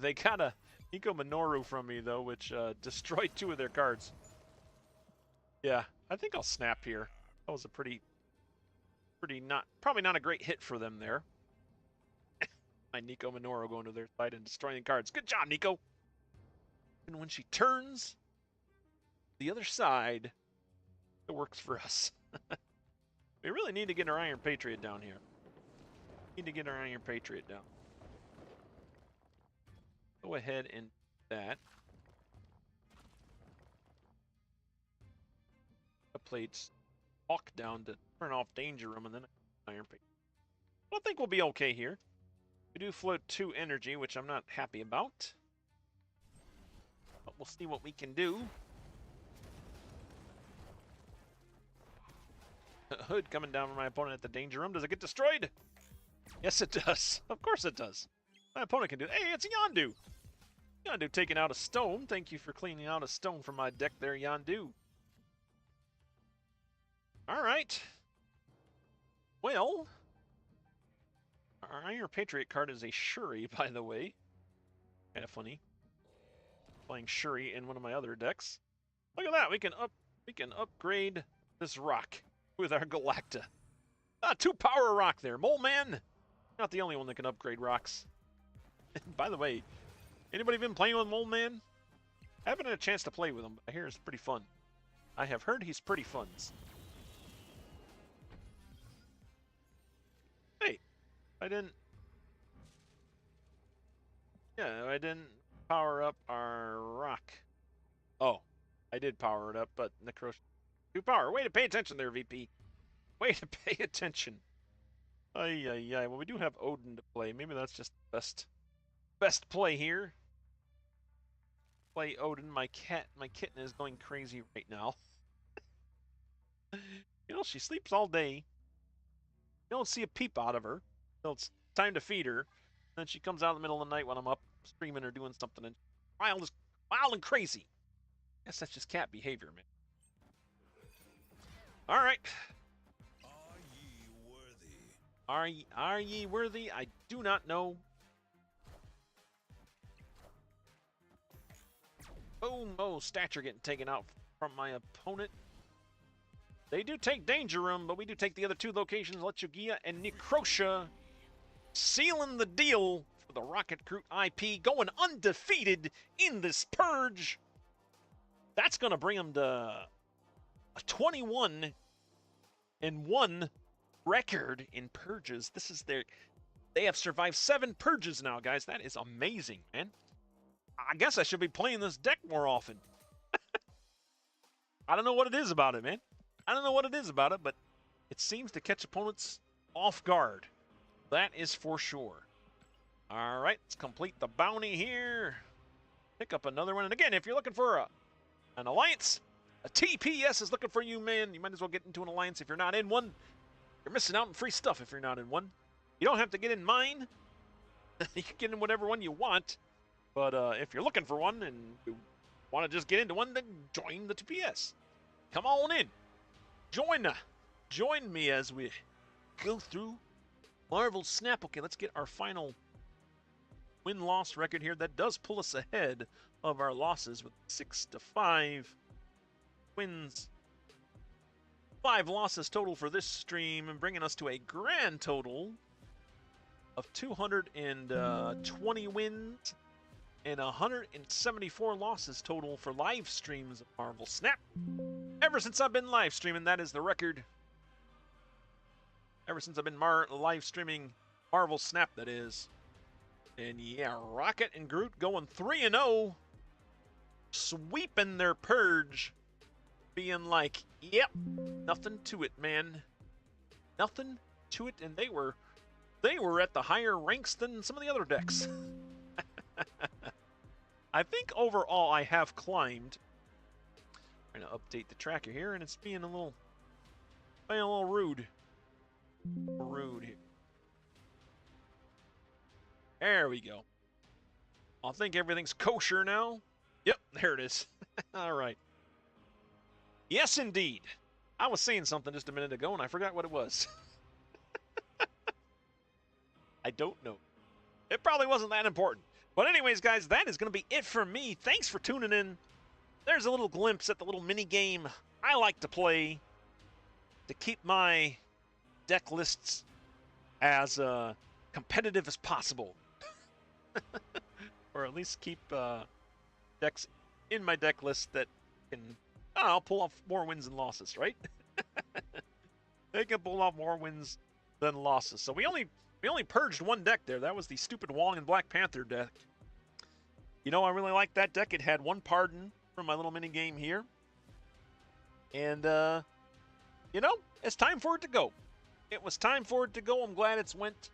Speaker 1: They got a Nico Minoru from me, though, which destroyed 2 of their cards. Yeah, I think I'll snap here. That was a probably not a great hit for them there. My Nico Minoru going to their side and destroying cards. Good job, Nico! And when she turns the other side, it works for us. We really need to get our Iron Patriot down here. Need to get our Iron Patriot down. Go ahead and do that. I played Hawk down to turn off Danger Room and then Iron Patriot. I think we'll be okay here. We do float 2 energy, which I'm not happy about. But we'll see what we can do. Hood coming down for my opponent at the Danger Room. Does it get destroyed? Yes, it does. Of course it does. My opponent can do it. Hey, it's Yondu. Yondu taking out a stone. Thank you for cleaning out a stone from my deck there, Yondu. All right. Well, our Iron Patriot card is a Shuri, by the way. Kind of funny. Playing Shuri in one of my other decks. Look at that. We can upgrade this rock with our Galacta. 2 power rock there. Mole Man. Not the only one that can upgrade rocks. By the way, anybody been playing with Mole Man? I haven't had a chance to play with him, but I hear it's pretty fun. I have heard he's pretty fun. Hey, I didn't... Yeah, I didn't power up our rock. Oh, I did power it up, but Necrosis 2 power. Way to pay attention there, VP. Way to pay attention. Ay, ay, ay. Well, we do have Odin to play. Maybe that's just the best play here. Play Odin. My kitten is going crazy right now. You know, she sleeps all day. You don't see a peep out of her until it's time to feed her. Then she comes out in the middle of the night when I'm up streaming or doing something, and wild and crazy. Guess that's just cat behavior, man. All right. Are ye worthy? I do not know. Boom! Oh, stature getting taken out from my opponent. They do take Danger Room, but we do take the other two locations, Lechugia and Necrotia, sealing the deal for the Rocket Groot IP, going undefeated in this purge. That's going to bring them to a 21-1 record in purges. This is they have survived 7 purges now, guys. That is amazing, man. I guess I should be playing this deck more often. I don't know what it is about it, man. I don't know what it is about it, but it seems to catch opponents off guard. That is for sure. All right, let's complete the bounty here. Pick up another one. And again, if you're looking for an alliance, a TPS is looking for you, man. You might as well get into an alliance if you're not in one. You're missing out on free stuff if you're not in one. You don't have to get in mine. You can get in whatever one you want. But if you're looking for one and you want to just get into one, then join the TPS. Come on in. Join me as we go through Marvel Snap. Okay, let's get our final win-loss record here. That does pull us ahead of our losses with 6-5 wins. 5 losses total for this stream, and bringing us to a grand total of 220 wins and 174 losses total for live streams of Marvel Snap. Ever since I've been live streaming, that is the record. Ever since I've been live streaming Marvel Snap, that is. And yeah, Rocket and Groot going 3-0. Sweeping their purge. Being like, yep, nothing to it, man. Nothing to it. And they were at the higher ranks than some of the other decks. I think overall I have climbed. I'm going to update the tracker here, and it's being a little rude. Rude here. There we go. I think everything's kosher now. Yep, there it is. All right. Yes, indeed. I was saying something just a minute ago, and I forgot what it was. I don't know. It probably wasn't that important. But anyways, guys, that is going to be it for me. Thanks for tuning in. There's a little glimpse at the little mini game I like to play to keep my deck lists as competitive as possible. Or at least keep decks in my deck list that can, I'll pull off more wins than losses, right? They can pull off more wins than losses. So we only purged one deck there. That was the stupid Wong and Black Panther deck. You know, I really like that deck. It had one pardon from my little mini game here. And, you know, it's time for it to go. It was time for it to go. I'm glad it's went.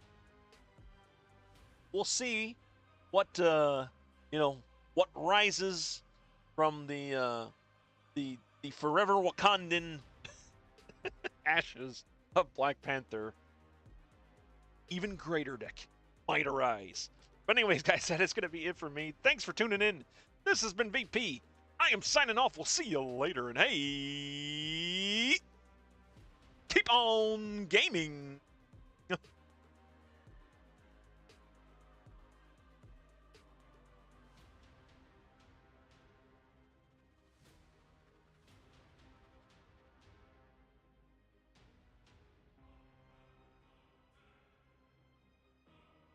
Speaker 1: We'll see what, you know, what rises from the forever Wakandan ashes of Black Panther. Even greater deck might arise. But anyways, guys, that is going to be it for me. Thanks for tuning in. This has been VP. I am signing off. We'll see you later. And hey, keep on gaming.